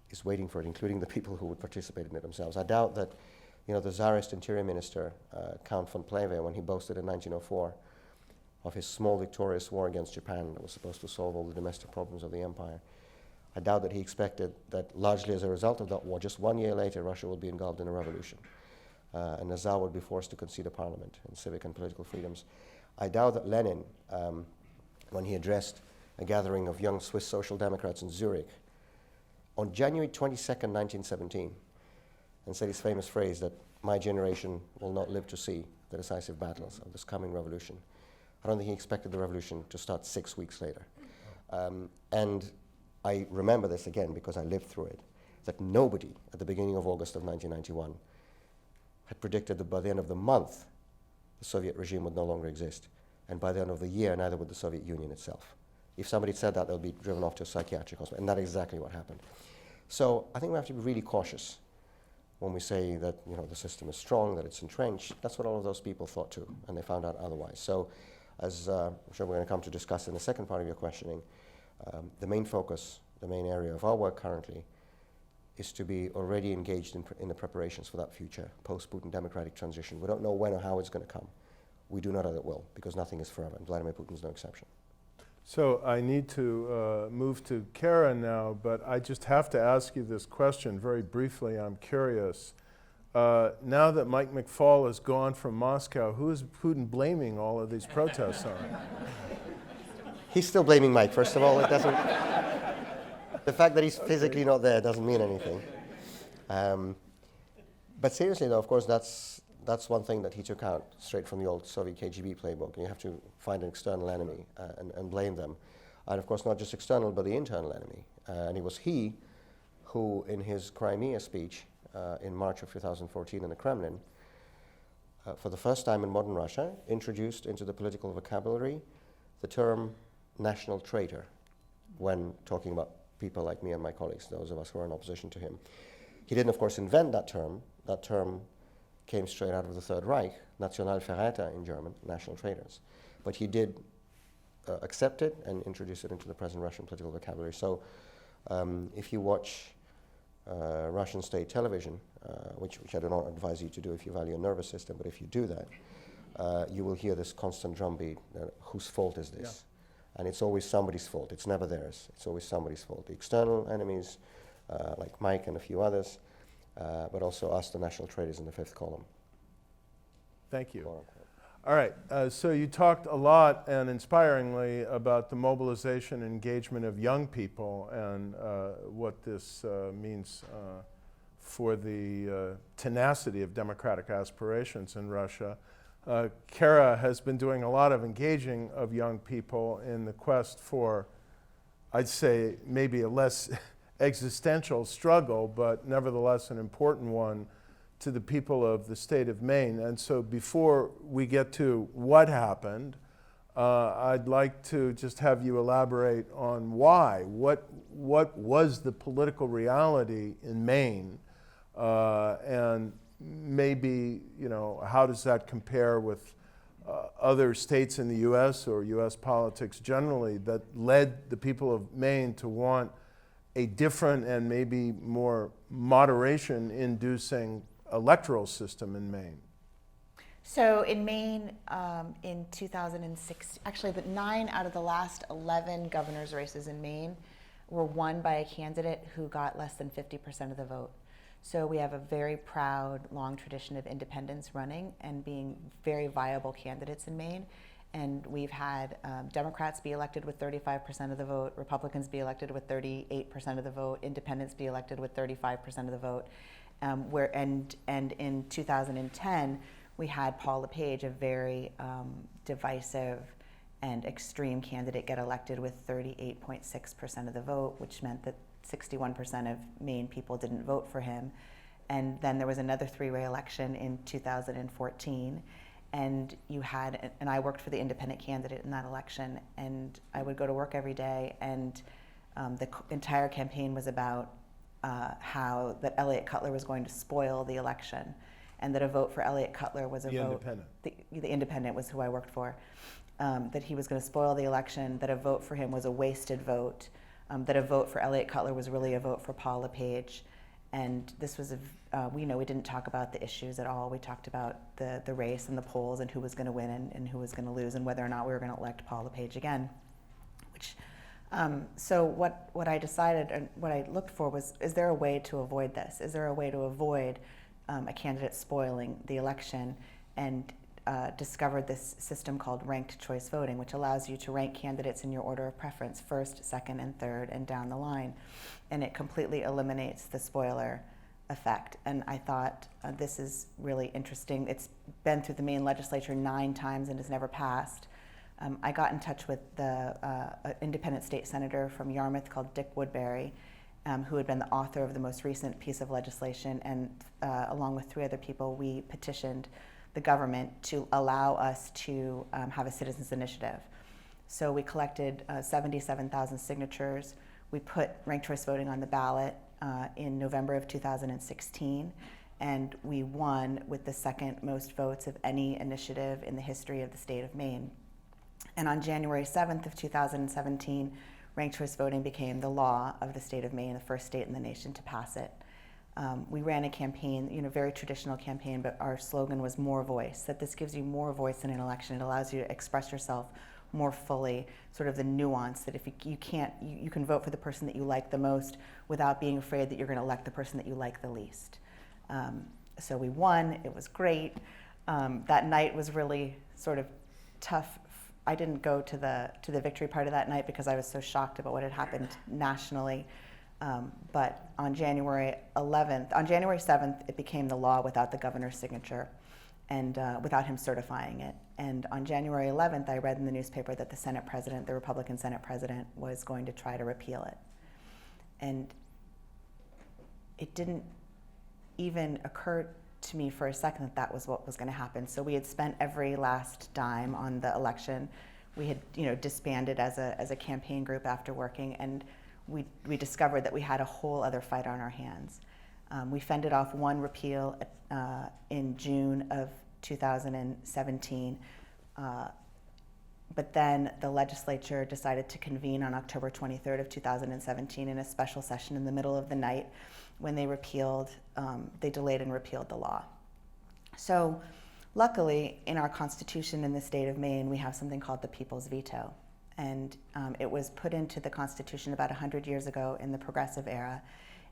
is waiting for it, including the people who would participate in it themselves. I doubt that, the Tsarist interior minister, Count von Plehve, when he boasted in 1904 of his small victorious war against Japan that was supposed to solve all the domestic problems of the empire, I doubt that he expected that largely as a result of that war, just 1 year later, Russia would be engulfed in a revolution. And the Tsar would be forced to concede a parliament and civic and political freedoms. I doubt that Lenin, when he addressed a gathering of young Swiss social democrats in Zurich on January 22nd, 1917, and said his famous phrase that my generation will not live to see the decisive battles of this coming revolution. I don't think he expected the revolution to start 6 weeks later. And I remember this again because I lived through it, that nobody at the beginning of August of 1991 had predicted that by the end of the month, the Soviet regime would no longer exist. And by the end of the year, neither would the Soviet Union itself. If somebody said that, they'll be driven off to a psychiatric hospital. And that's exactly what happened. So I think we have to be really cautious when we say that the system is strong, that it's entrenched. That's what all of those people thought too, and they found out otherwise. So as I'm sure we're going to come to discuss in the second part of your questioning, the main focus, the main area of our work currently is to be already engaged in the preparations for that future post-Putin democratic transition. We don't know when or how it's going to come. We do not know that it will, because nothing is forever, and Vladimir Putin is no exception. So I need to move to Cara now, but I just have to ask you this question very briefly. I'm curious. Now that Mike McFaul is gone from Moscow, who is Putin blaming all of these protests on? He's still blaming Mike, first of all. It doesn't. The fact that he's physically not there doesn't mean anything. But seriously, though, of course, that's one thing that he took out straight from the old Soviet KGB playbook. You have to find an external enemy and blame them. And of course, not just external, but the internal enemy. And it was he who, in his Crimea speech in March of 2014 in the Kremlin, for the first time in modern Russia, introduced into the political vocabulary the term national traitor when talking about people like me and my colleagues, those of us who are in opposition to him. He didn't, of course, invent that term. That term came straight out of the Third Reich, Nationalverräter in German, national traitors. But he did accept it and introduce it into the present Russian political vocabulary. So if you watch Russian state television, which I do not advise you to do if you value your nervous system, but if you do that, you will hear this constant drumbeat, whose fault is this? Yeah. And it's always somebody's fault. It's never theirs. It's always somebody's fault. The external enemies, like Mike and a few others, but also us, the national traitors in the fifth column. Thank you. All right, so you talked a lot and inspiringly about the mobilization and engagement of young people and what this means for the tenacity of democratic aspirations in Russia. Cara has been doing a lot of engaging of young people in the quest for, I'd say, maybe a less existential struggle, but nevertheless an important one to the people of the state of Maine. And so before we get to what happened, I'd like to just have you elaborate on why. What was the political reality in Maine? And maybe, how does that compare with other states in the U.S. or U.S. politics generally that led the people of Maine to want a different and maybe more moderation-inducing electoral system in Maine? So in Maine, in 2006, actually, 9 out of the last 11 governor's races in Maine were won by a candidate who got less than 50% of the vote. So we have a very proud, long tradition of independents running and being very viable candidates in Maine. And we've had Democrats be elected with 35% of the vote, Republicans be elected with 38% of the vote, independents be elected with 35% of the vote. And in 2010, we had Paul LePage, a very divisive and extreme candidate, get elected with 38.6% of the vote, which meant that 61% of Maine people didn't vote for him. And then there was another three-way election in 2014. And you had, and I worked for the independent candidate in that election, and I would go to work every day, and the entire campaign was about how that Elliott Cutler was going to spoil the election, and that a vote for Elliott Cutler was a The vote. independent. The independent was who I worked for. That he was going to spoil the election, that a vote for him was a wasted vote, that a vote for Elliott Cutler was really a vote for Paul LePage. And this was we didn't talk about the issues at all. We talked about the race and the polls and who was going to win and who was going to lose and whether or not we were going to elect Paul LePage again. So what I decided and what I looked for was, is there a way to avoid this? Is there a way to avoid a candidate spoiling the election? And discovered this system called ranked choice voting, which allows you to rank candidates in your order of preference, first, second, and third, and down the line. And it completely eliminates the spoiler effect. And I thought this is really interesting. It's been through the Maine legislature 9 times and has never passed. I got in touch with the independent state senator from Yarmouth called Dick Woodbury, who had been the author of the most recent piece of legislation, and along with 3 other people, we petitioned the government to allow us to have a citizens initiative. So we collected 77,000 signatures. We put ranked choice voting on the ballot in November of 2016, and we won with the second most votes of any initiative in the history of the state of Maine. And on January 7th of 2017, ranked choice voting became the law of the state of Maine, the first state in the nation to pass it. We ran a campaign, very traditional campaign, but our slogan was more voice, that this gives you more voice in an election. It allows you to express yourself more fully, sort of the nuance that if you can vote for the person that you like the most without being afraid that you're going to elect the person that you like the least. So we won, it was great. That night was really sort of tough. I didn't go to the victory party that night because I was so shocked about what had happened nationally. But on January 7th, it became the law without the governor's signature and without him certifying it. And on January 11th, I read in the newspaper that the Republican Senate president, was going to try to repeal it. And it didn't even occur to me for a second that that was what was going to happen. So we had spent every last dime on the election. We had, disbanded as a campaign group after working, and we discovered that we had a whole other fight on our hands. We fended off one repeal in June of 2017, but then the legislature decided to convene on October 23rd of 2017 in a special session in the middle of the night when they delayed and repealed the law. So luckily, in our Constitution in the state of Maine, we have something called the People's Veto. And it was put into the Constitution about 100 years ago in the Progressive era.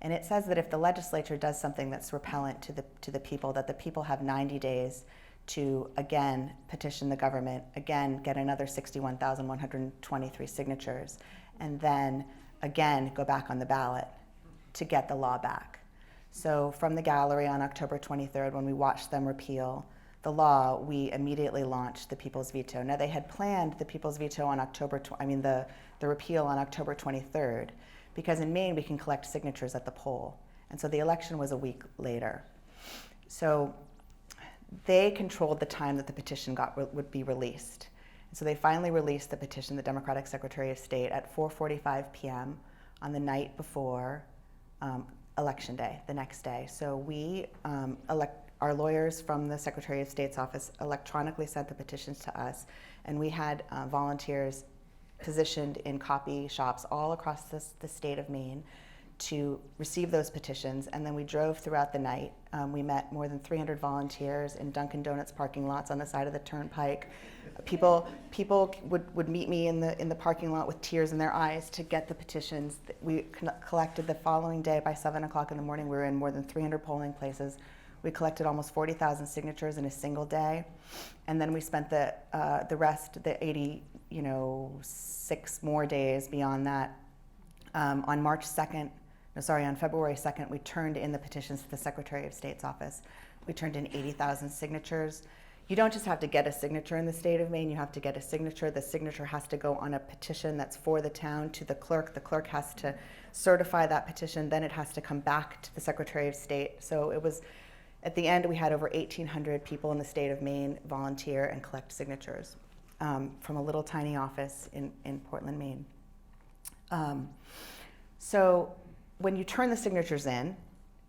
And it says that if the legislature does something that's repellent to the people, that the people have 90 days to, again, petition the government, again, get another 61,123 signatures, and then, again, go back on the ballot to get the law back. So from the gallery on October 23rd, when we watched them repeal the law, we immediately launched the People's Veto. Now, they had planned the People's Veto on the repeal on October 23rd, because in Maine we can collect signatures at the poll. And so the election was a week later. So they controlled the time that the petition would be released. And so they finally released the petition, the Democratic Secretary of State, at 4:45 p.m. on the night before Election Day, the next day. So our lawyers from the Secretary of State's office electronically sent the petitions to us, and we had volunteers positioned in copy shops all across the state of Maine to receive those petitions, and then we drove throughout the night. We met more than 300 volunteers in Dunkin' Donuts parking lots on the side of the turnpike. People would meet me in the parking lot with tears in their eyes to get the petitions. We collected the following day by 7 o'clock in the morning. We were in more than 300 polling places. We collected almost 40,000 signatures in a single day, and then we spent the rest, the 86 more days beyond that. On February 2nd, we turned in the petitions to the Secretary of State's office. We turned in 80,000 signatures. You don't just have to get a signature in the state of Maine, you have to get a signature. The signature has to go on a petition that's for the town to the clerk. The clerk has to certify that petition, then it has to come back to the Secretary of State. So it was, at the end, we had over 1,800 people in the state of Maine volunteer and collect signatures from a little tiny office in Portland, Maine. So when you turn the signatures in,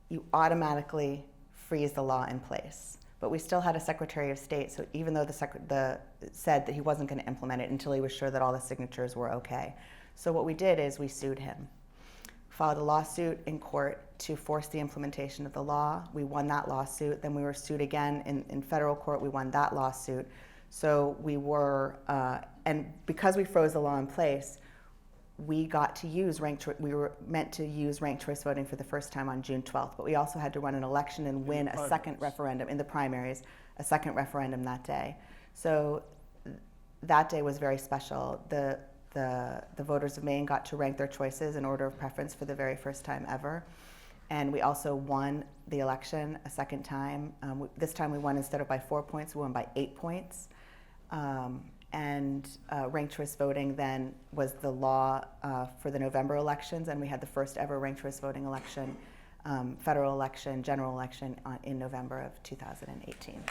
you automatically freeze the law in place. But we still had a Secretary of State, so even though said that he wasn't going to implement it until he was sure that all the signatures were okay. So what we did is we sued him. Filed a lawsuit in court to force the implementation of the law. We won that lawsuit. Then we were sued again in federal court. We won that lawsuit. So we were, and because we froze the law in place, we got to use we were meant to use ranked choice voting for the first time on June 12th, but we also had to run an election and win a second referendum in the primaries, a second referendum that day. So that day was very special. The voters of Maine got to rank their choices in order of preference for the very first time ever. And we also won the election a second time. This time we won, instead of by 4 points, we won by 8 points. Ranked choice voting then was the law for the November elections, and we had the first ever ranked choice voting election, federal election, general election in November of 2018.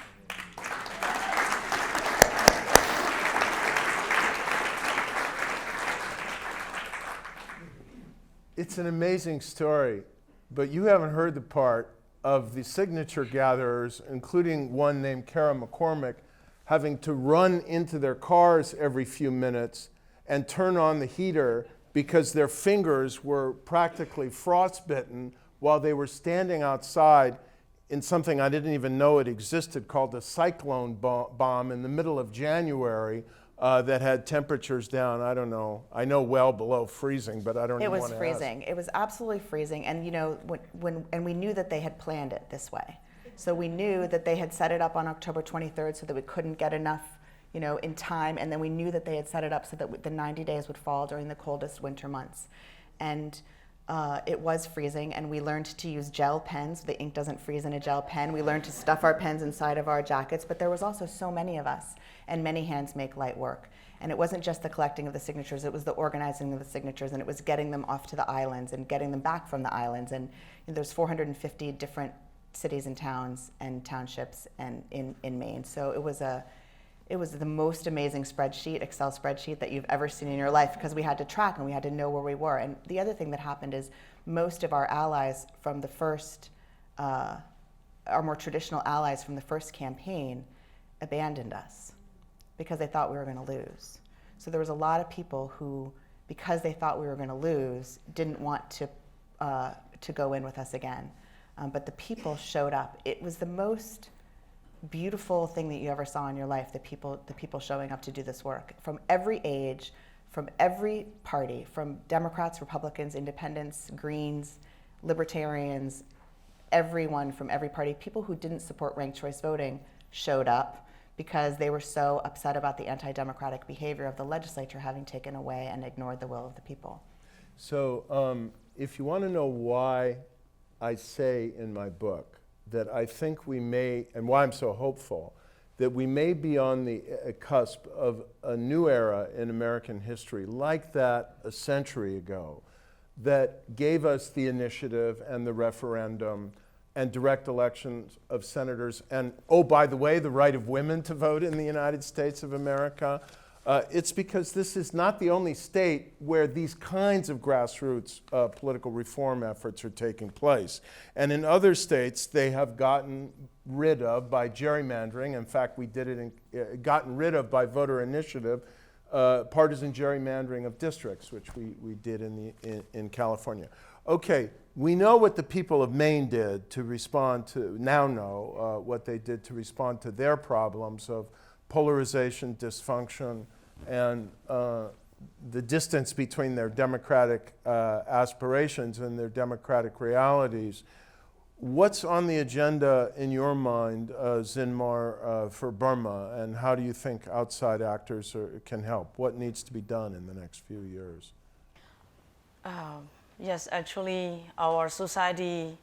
It's an amazing story, but you haven't heard the part of the signature gatherers, including one named Cara McCormick, having to run into their cars every few minutes and turn on the heater because their fingers were practically frostbitten while they were standing outside in something I didn't even know it existed, called a cyclone bomb in the middle of January that had temperatures down, I don't know, I know well below freezing, but I don't even want to ask. It was freezing. It was absolutely freezing. And and we knew that they had planned it this way. So we knew that they had set it up on October 23rd so that we couldn't get enough, in time. And then we knew that they had set it up so that the 90 days would fall during the coldest winter months. And it was freezing, and we learned to use gel pens. The ink doesn't freeze in a gel pen. We learned to stuff our pens inside of our jackets, but there was also so many of us, and many hands make light work. And it wasn't just the collecting of the signatures, it was the organizing of the signatures, and it was getting them off to the islands and getting them back from the islands. And there's 450 different cities and towns and townships and in Maine. So it was the most amazing spreadsheet, Excel spreadsheet, that you've ever seen in your life, because we had to track and we had to know where we were. And the other thing that happened is most of our allies from the first, our more traditional allies from the first campaign, abandoned us because they thought we were going to lose. So there was a lot of people who, because they thought we were going to lose, didn't want to go in with us again. But the people showed up. It was the most beautiful thing that you ever saw in your life, the people showing up to do this work, from every age, from every party, from Democrats, Republicans, Independents, Greens, Libertarians, everyone from every party. People who didn't support ranked choice voting showed up because they were so upset about the anti-democratic behavior of the legislature having taken away and ignored the will of the people. So if you want to know why I say in my book that I think we may, and why I'm so hopeful, that we may be on the cusp of a new era in American history, like that a century ago, that gave us the initiative and the referendum and direct elections of senators, and, oh, by the way, the right of women to vote in the United States of America. It's because this is not the only state where these kinds of grassroots political reform efforts are taking place. And in other states, they have gotten rid of by gerrymandering. In fact, we did it gotten rid of by voter initiative, partisan gerrymandering of districts, which we did in California. Okay, we know what the people of Maine did to respond to, now know what they did to respond to their problems of polarization, dysfunction, and the distance between their democratic aspirations and their democratic realities. What's on the agenda in your mind, Zin Mar, for Burma, and how do you think outside actors can help? What needs to be done in the next few years? Yes, actually, our society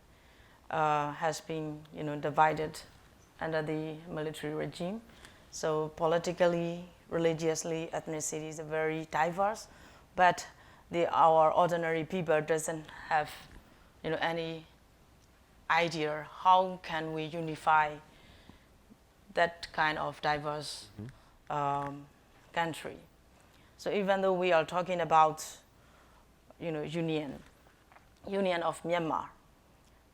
has been, divided under the military regime. So politically, religiously, ethnicities are very diverse, but our ordinary people doesn't have, any idea how can we unify that kind of diverse country. So even though we are talking about, union of Myanmar,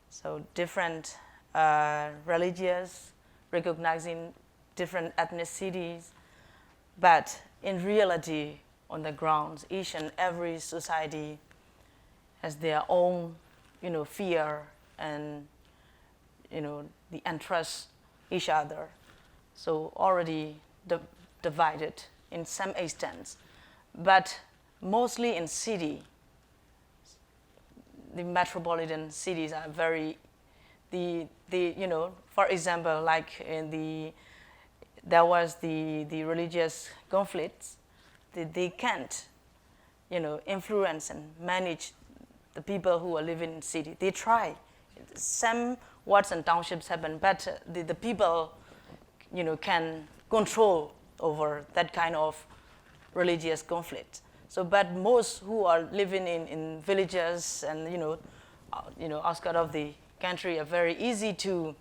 so different religious, recognizing different ethnicities, but in reality, on the ground, each and every society has their own, fear and, the interest each other. So already divided in some extent, but mostly in city. The metropolitan cities are very, for example, like there was the religious conflicts, they can't, influence and manage the people who are living in city. They try. Some wards and townships happen, but the people, can control over that kind of religious conflict. So, but most who are living in villages and outskirts of the country are very easy to,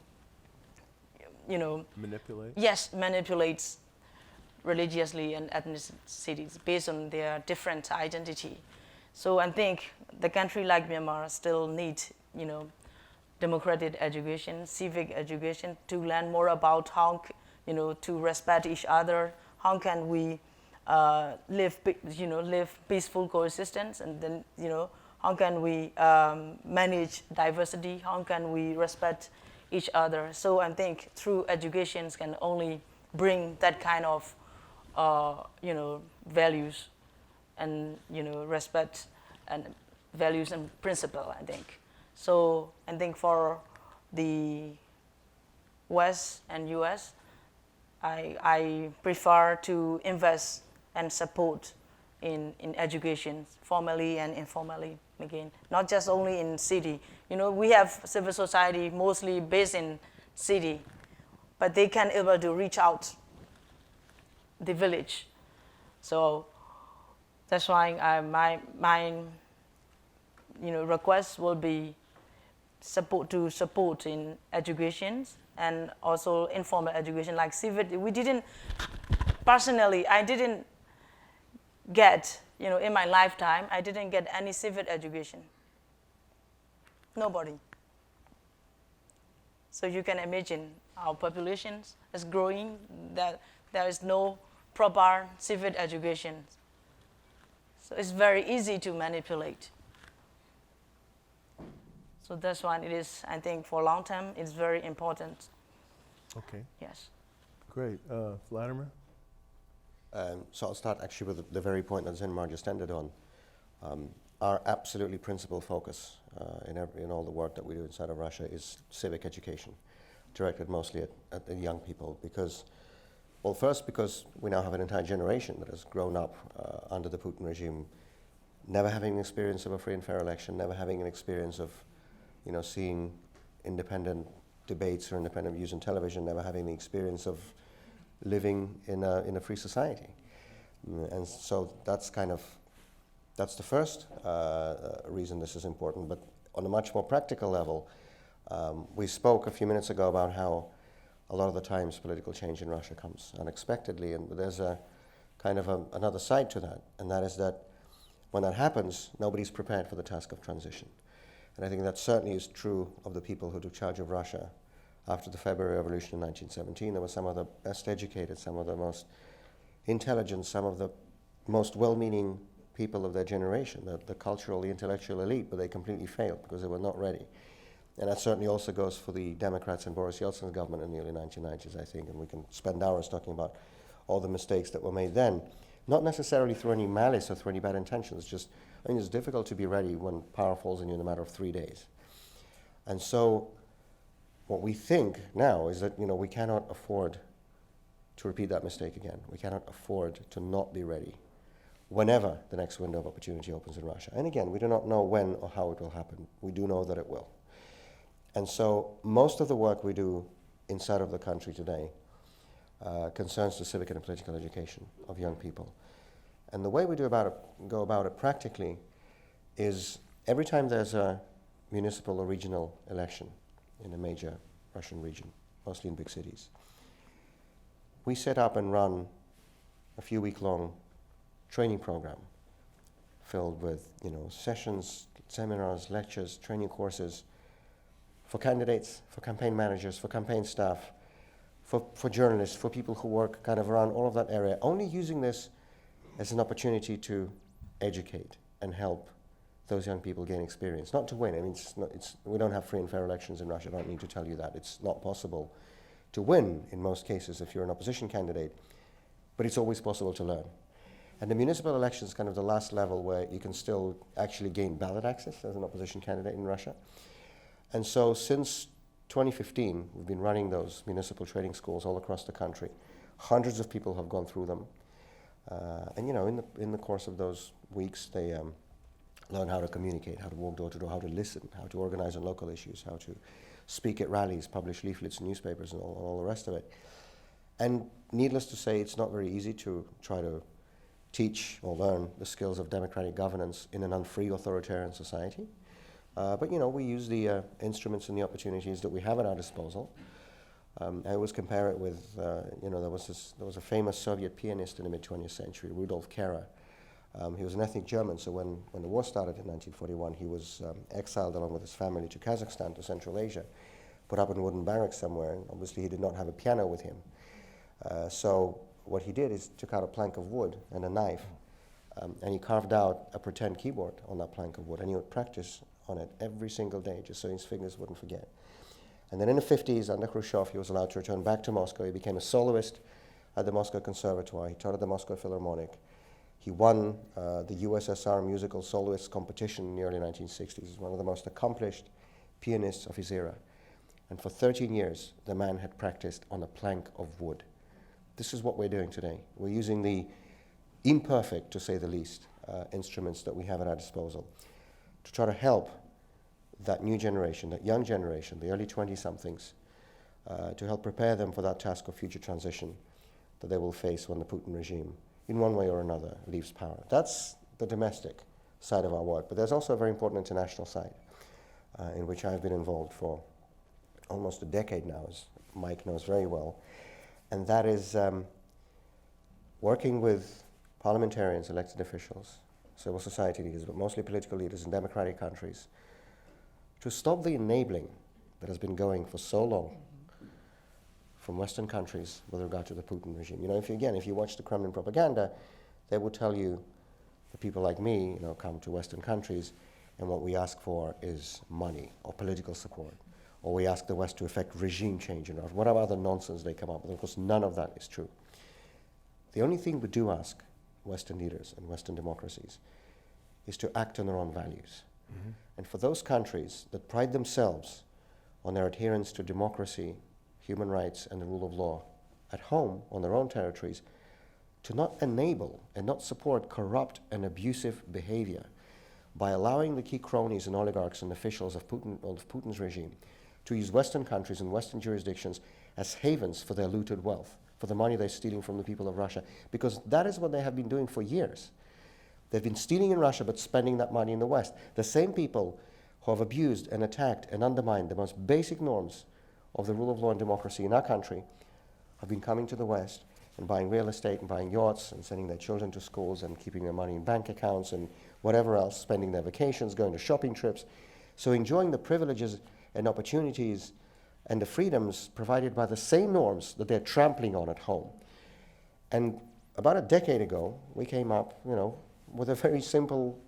Manipulate? Yes, manipulates religiously and ethnicities based on their different identity. So I think the country like Myanmar still needs, democratic education, civic education to learn more about how, to respect each other. How can we live peaceful coexistence, and then, how can we manage diversity? How can we respect each other? So I think through education can only bring that kind of, values and, respect and values and principle, I think. So I think for the West and US, I prefer to invest and support in education, formally and informally, again, not just only in city. We have civil society mostly based in city, but they can able to reach out the village. So that's why my request will be support in education and also informal education like civic. I didn't get, in my lifetime, I didn't get any civic education. Nobody. So you can imagine our population is growing, that there is no proper civic education. So it's very easy to manipulate. So that's why it is, I think, for long term, it's very important. Okay, Yes. great. Vladimir? So I'll start actually with the very point that Zin Mar just ended on. Our absolutely principal focus in all the work that we do inside of Russia is civic education, directed mostly at the young people, because we now have an entire generation that has grown up under the Putin regime, never having an experience of a free and fair election, never having an experience of seeing independent debates or independent views on television, never having the experience of living in a free society. And so that's the first reason this is important. But on a much more practical level, we spoke a few minutes ago about how a lot of the times political change in Russia comes unexpectedly, and there's a kind of another side to that, and that is that when that happens, nobody's prepared for the task of transition. And I think that certainly is true of the people who took charge of Russia after the February Revolution in 1917. There were some of the best educated, some of the most intelligent, some of the most well-meaning people of their generation, the cultural, the intellectual elite, but they completely failed because they were not ready. And that certainly also goes for the Democrats and Boris Yeltsin's government in the early 1990s, I think, and we can spend hours talking about all the mistakes that were made then. Not necessarily through any malice or through any bad intentions, just, I mean, it's difficult to be ready when power falls on you in a matter of 3 days. And so what we think now is that, we cannot afford to repeat that mistake again. We cannot afford to not be ready whenever the next window of opportunity opens in Russia. And again, we do not know when or how it will happen. We do know that it will. And so most of the work we do inside of the country today concerns the civic and political education of young people. And the way we go about it practically is every time there's a municipal or regional election in a major Russian region, mostly in big cities, we set up and run a few week-long training program filled with sessions, seminars, lectures, training courses for candidates, for campaign managers, for campaign staff, for journalists, for people who work kind of around all of that area, only using this as an opportunity to educate and help those young people gain experience. Not to win. I mean, we don't have free and fair elections in Russia. I don't need to tell you that. It's not possible to win in most cases if you're an opposition candidate, but it's always possible to learn. And the municipal election is kind of the last level where you can still actually gain ballot access as an opposition candidate in Russia. And so since 2015, we've been running those municipal training schools all across the country. Hundreds of people have gone through them. And in the course of those weeks, they learn how to communicate, how to walk door to door, how to listen, how to organize on local issues, how to speak at rallies, publish leaflets in newspapers, and all the rest of it. And needless to say, it's not very easy to try to teach or learn the skills of democratic governance in an unfree authoritarian society. But we use the instruments and the opportunities that we have at our disposal. I always compare it with, there was a famous Soviet pianist in the mid-20th century, Rudolf Cara. He was an ethnic German, so when the war started in 1941, he was exiled along with his family to Kazakhstan, to Central Asia, put up in wooden barracks somewhere, and obviously he did not have a piano with him. So what he did is took out a plank of wood and a knife, and he carved out a pretend keyboard on that plank of wood, and he would practice on it every single day, just so his fingers wouldn't forget. And then in the 50s, under Khrushchev, he was allowed to return back to Moscow. He became a soloist at the Moscow Conservatoire. He taught at the Moscow Philharmonic. He won the USSR musical soloist competition in the early 1960s. He's one of the most accomplished pianists of his era. And for 13 years, the man had practiced on a plank of wood. This is what we're doing today. We're using the imperfect, to say the least, instruments that we have at our disposal to try to help that new generation, that young generation, the early 20-somethings, to help prepare them for that task of future transition that they will face when the Putin regime, in one way or another, leaves power. That's the domestic side of our work. But there's also a very important international side in which I've been involved for almost a decade now, as Mike knows very well. And that is working with parliamentarians, elected officials, civil society leaders, but mostly political leaders in democratic countries, to stop the enabling that has been going for so long from Western countries with regard to the Putin regime. If you watch the Kremlin propaganda, they will tell you that people like me, come to Western countries, and what we ask for is money or political support, or we ask the West to effect regime change, whatever other nonsense they come up with. Of course, none of that is true. The only thing we do ask Western leaders and Western democracies is to act on their own values. Mm-hmm. And for those countries that pride themselves on their adherence to democracy, human rights, and the rule of law at home, on their own territories, to not enable and not support corrupt and abusive behavior by allowing the key cronies and oligarchs and officials of Putin's regime to use Western countries and Western jurisdictions as havens for their looted wealth, for the money they're stealing from the people of Russia, because that is what they have been doing for years. They've been stealing in Russia but spending that money in the West. The same people who have abused and attacked and undermined the most basic norms of the rule of law and democracy in our country have been coming to the West and buying real estate and buying yachts and sending their children to schools and keeping their money in bank accounts and whatever else, spending their vacations, going to shopping trips. So enjoying the privileges and opportunities and the freedoms provided by the same norms that they're trampling on at home. And about a decade ago, we came up, with a very simple,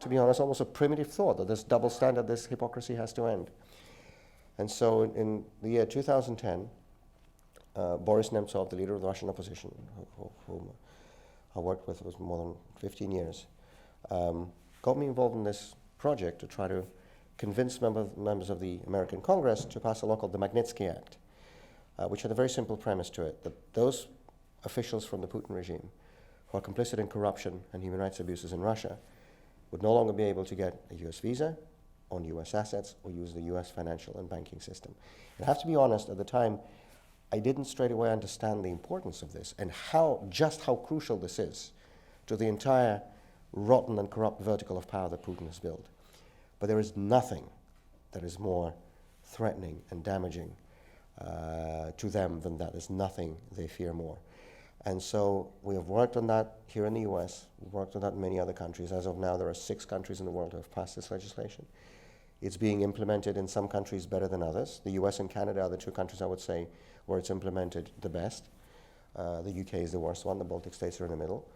to be honest, almost a primitive thought that this double standard, this hypocrisy has to end. And so in the year 2010, Boris Nemtsov, the leader of the Russian opposition, whom I worked with for more than 15 years, got me involved in this project to try to convince members of the American Congress to pass a law called the Magnitsky Act, which had a very simple premise to it, that those officials from the Putin regime who are complicit in corruption and human rights abuses in Russia would no longer be able to get a US visa, own US assets, or use the US financial and banking system. And I have to be honest, at the time, I didn't straight away understand the importance of this and just how crucial this is to the entire rotten and corrupt vertical of power that Putin has built. But there is nothing that is more threatening and damaging to them than that. There's nothing they fear more. And so we have worked on that here in the US, we've worked on that in many other countries. As of now, there are 6 countries in the world who have passed this legislation. It's being implemented in some countries better than others. The US and Canada are the 2 countries I would say where it's implemented the best. The UK is the worst one, the Baltic states are in the middle.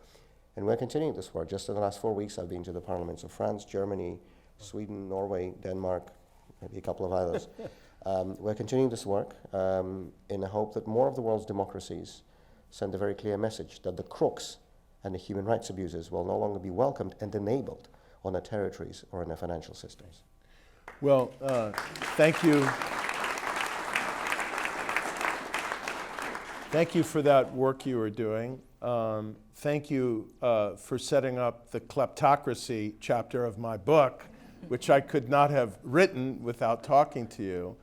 And we're continuing this work. Just in the last 4 weeks, I've been to the parliaments of France, Germany, Sweden, Norway, Denmark, maybe a couple of others. We're continuing this work in the hope that more of the world's democracies send a very clear message that the crooks and the human rights abusers will no longer be welcomed and enabled on their territories or in their financial systems. Well, thank you. Thank you for that work you are doing. Thank you for setting up the kleptocracy chapter of my book, which I could not have written without talking to you.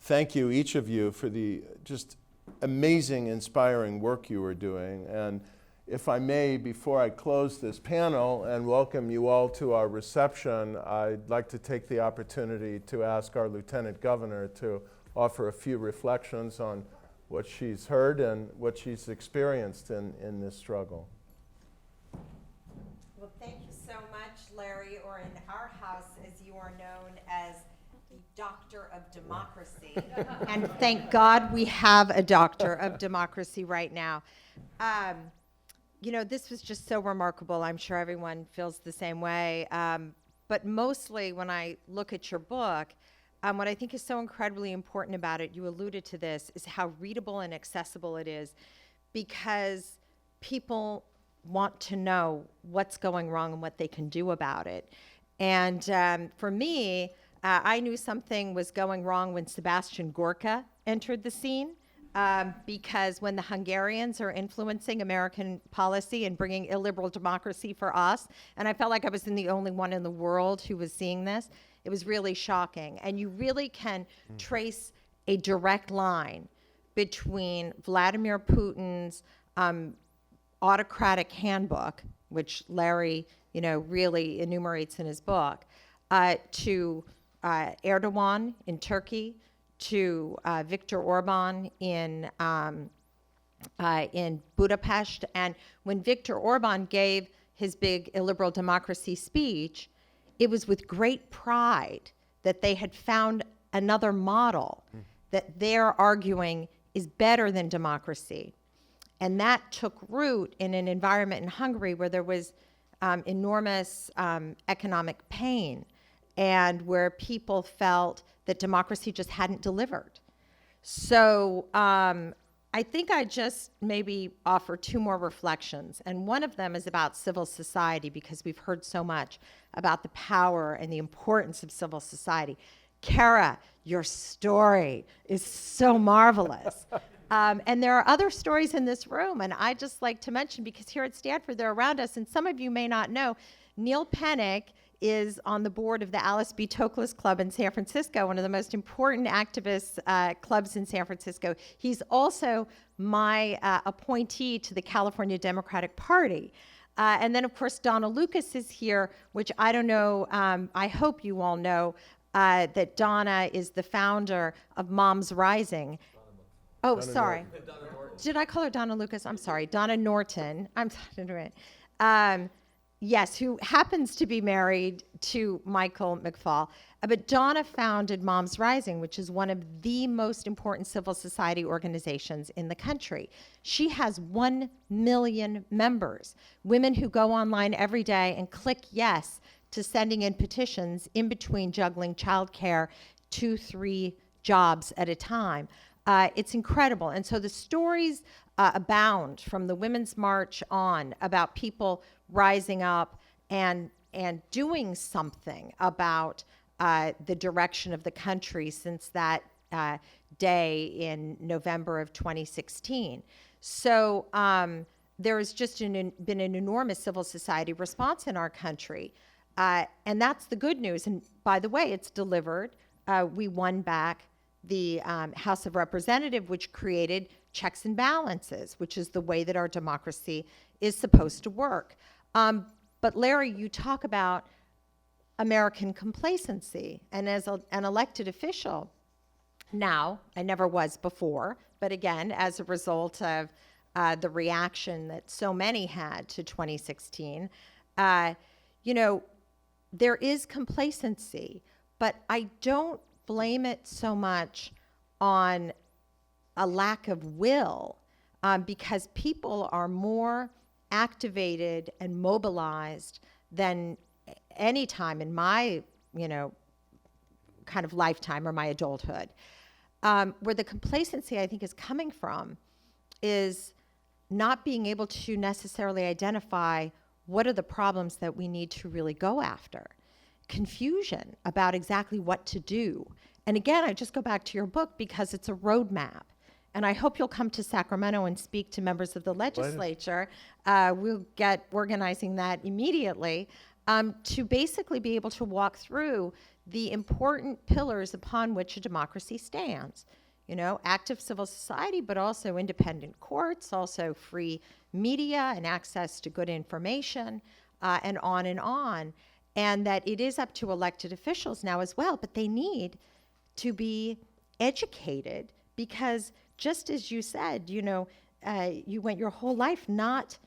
Thank you, each of you, for the just amazing, inspiring work you are doing. And if I may, before I close this panel and welcome you all to our reception, I'd like to take the opportunity to ask our Lieutenant Governor to offer a few reflections on what she's heard and what she's experienced in this struggle. Well, thank you so much, Larry, or in our house, as you are known as the Doctor of Democracy. And thank God we have a Doctor of Democracy right now. You know, this was just so remarkable. I'm sure everyone feels the same way. But mostly when I look at your book, what I think is so incredibly important about it, you alluded to this, is how readable and accessible it is, because people want to know what's going wrong and what they can do about it. And for me, I knew something was going wrong when Sebastian Gorka entered the scene, because when the Hungarians are influencing American policy and bringing illiberal democracy for us, and I felt like I was the only one in the world who was seeing this, it was really shocking. And you really can trace a direct line between Vladimir Putin's autocratic handbook, which Larry, really enumerates in his book, to Erdogan in Turkey, to Viktor Orban in Budapest. And when Viktor Orban gave his big illiberal democracy speech, it was with great pride that they had found another model that they're arguing is better than democracy. And that took root in an environment in Hungary where there was enormous economic pain and where people felt that democracy just hadn't delivered. So I think I just maybe offer 2 more reflections. And one of them is about civil society, because we've heard so much about the power and the importance of civil society. Cara, your story is so marvelous. And there are other stories in this room, and I just like to mention, because here at Stanford, they're around us, and some of you may not know, Neil Pennick is on the board of the Alice B. Toklas Club in San Francisco, one of the most important activist clubs in San Francisco. He's also my appointee to the California Democratic Party. And then, of course, Donna Lucas is here, which I don't know, I hope you all know, that Donna is the founder of Moms Rising. Oh, Donna sorry. Did I call her Donna Lucas? I'm sorry. Donna Norton. I'm sorry. Yes, who happens to be married to Michael McFaul. But Donna founded Moms Rising, which is one of the most important civil society organizations in the country. She has 1 million members, women who go online every day and click yes to sending in petitions in between juggling childcare, 2-3 jobs at a time. It's incredible. And so the stories abound from the Women's March on about people rising up and doing something about the direction of the country since that day in November of 2016. So there has just been an enormous civil society response in our country. And that's the good news. And by the way, it's delivered. We won back the House of Representatives, which created checks and balances, which is the way that our democracy is supposed to work. But Larry, you talk about American complacency. And as an elected official now, I never was before, but again, as a result of the reaction that so many had to 2016, there is complacency, but I don't blame it so much on a lack of will, because people are more activated and mobilized than any time in my, kind of lifetime or my adulthood. Where the complacency, I think, is coming from is not being able to necessarily identify what are the problems that we need to really go after. Confusion about exactly what to do. And again, I just go back to your book because it's a roadmap. And I hope you'll come to Sacramento and speak to members of the legislature. We'll get organizing that immediately to basically be able to walk through the important pillars upon which a democracy stands. Active civil society, but also independent courts, also free media and access to good information, and on and on. And that it is up to elected officials now as well, but they need to be educated because just as you said, you went your whole life not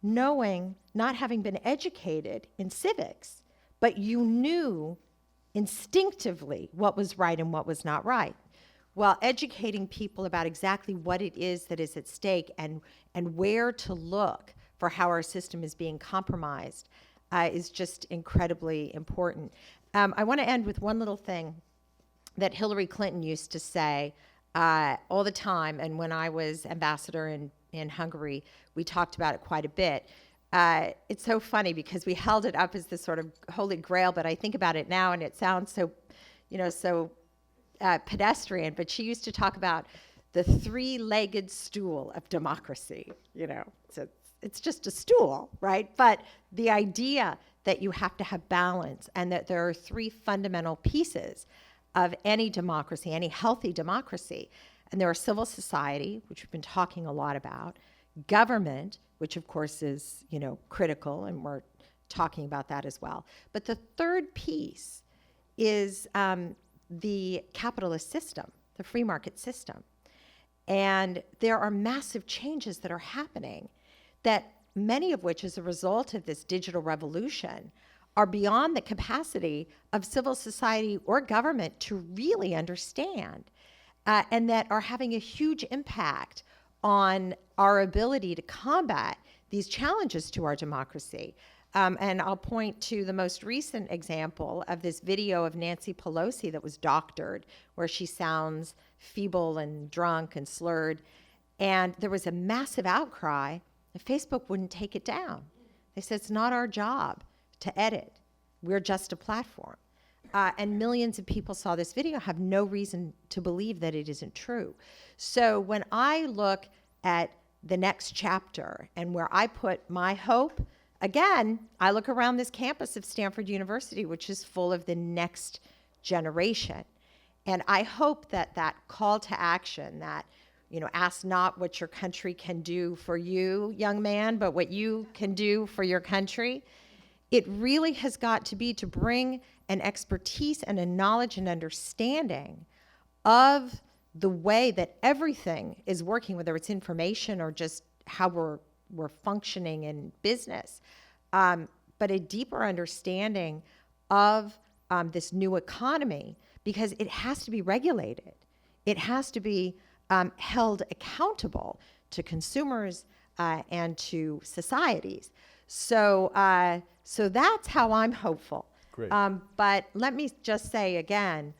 knowing, not having been educated in civics, but you knew instinctively what was right and what was not right. Well, educating people about exactly what it is that is at stake and where to look for how our system is being compromised is just incredibly important. I want to end with one little thing that Hillary Clinton used to say all the time, and when I was ambassador in Hungary, we talked about it quite a bit. It's so funny because we held it up as this sort of holy grail, but I think about it now and it sounds so, pedestrian, but she used to talk about the three-legged stool of democracy, So it's just a stool, right? But the idea that you have to have balance and that there are three fundamental pieces of any democracy, any healthy democracy. And there are civil society, which we've been talking a lot about, government, which of course is, critical, and we're talking about that as well. But the third piece is the capitalist system, the free market system. And there are massive changes that are happening that many of which, as a result of this digital revolution, are beyond the capacity of civil society or government to really understand, and that are having a huge impact on our ability to combat these challenges to our democracy. And I'll point to the most recent example of this video of Nancy Pelosi that was doctored, where she sounds feeble and drunk and slurred. And there was a massive outcry, and Facebook wouldn't take it down. They said, it's not our job to edit. We're just a platform. And millions of people saw this video, have no reason to believe that it isn't true. So when I look at the next chapter and where I put my hope, again, I look around this campus of Stanford University, which is full of the next generation. And I hope that that call to action, that, ask not what your country can do for you, young man, but what you can do for your country. It really has got to be to bring an expertise and a knowledge and understanding of the way that everything is working, whether it's information or just how we're functioning in business. but a deeper understanding of this new economy, because it has to be regulated. It has to be held accountable to consumers and to societies. So that's how I'm hopeful. Great. But let me just say again,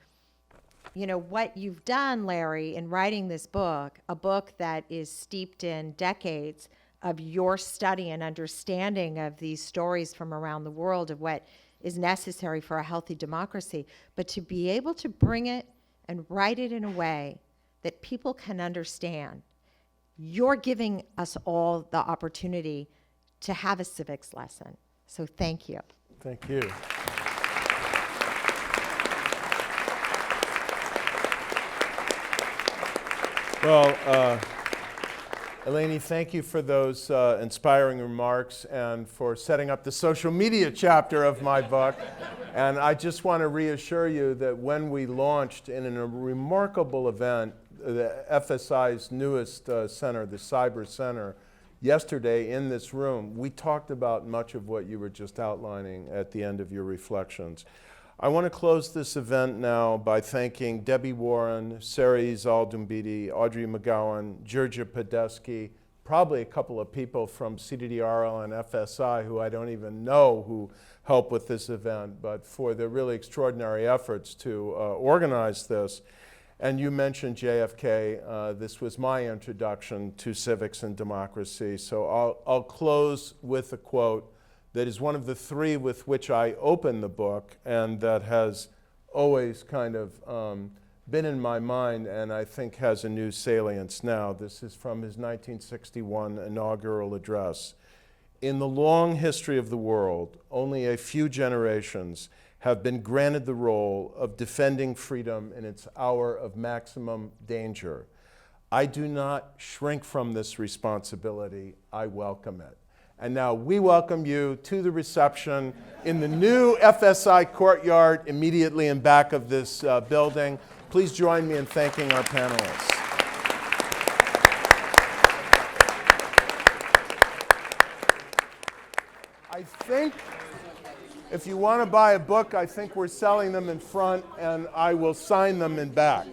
you know, what you've done, Larry, in writing this book, a book that is steeped in decades of your study and understanding of these stories from around the world of what is necessary for a healthy democracy, but to be able to bring it and write it in a way that people can understand. You're giving us all the opportunity to have a civics lesson. So thank you. Thank you. Well, Eleni, thank you for those inspiring remarks and for setting up the social media chapter of my book. And I just want to reassure you that when we launched in a remarkable event, the FSI's newest center, the Cyber Center, yesterday in this room, we talked about much of what you were just outlining at the end of your reflections. I want to close this event now by thanking Debbie Warren, Sari Zaldumbidi, Audrey McGowan, Georgia Podesky, probably a couple of people from CDDRL and FSI who I don't even know who helped with this event, but for their really extraordinary efforts to organize this. And you mentioned JFK. This was my introduction to civics and democracy. So I'll close with a quote that is one of the three with which I open the book and that has always kind of been in my mind and I think has a new salience now. This is from his 1961 inaugural address. In the long history of the world, only a few generations have been granted the role of defending freedom in its hour of maximum danger. I do not shrink from this responsibility. I welcome it. And now we welcome you to the reception in the new FSI courtyard immediately in back of this building. Please join me in thanking our panelists. I think if you want to buy a book, I think we're selling them in front and I will sign them in back.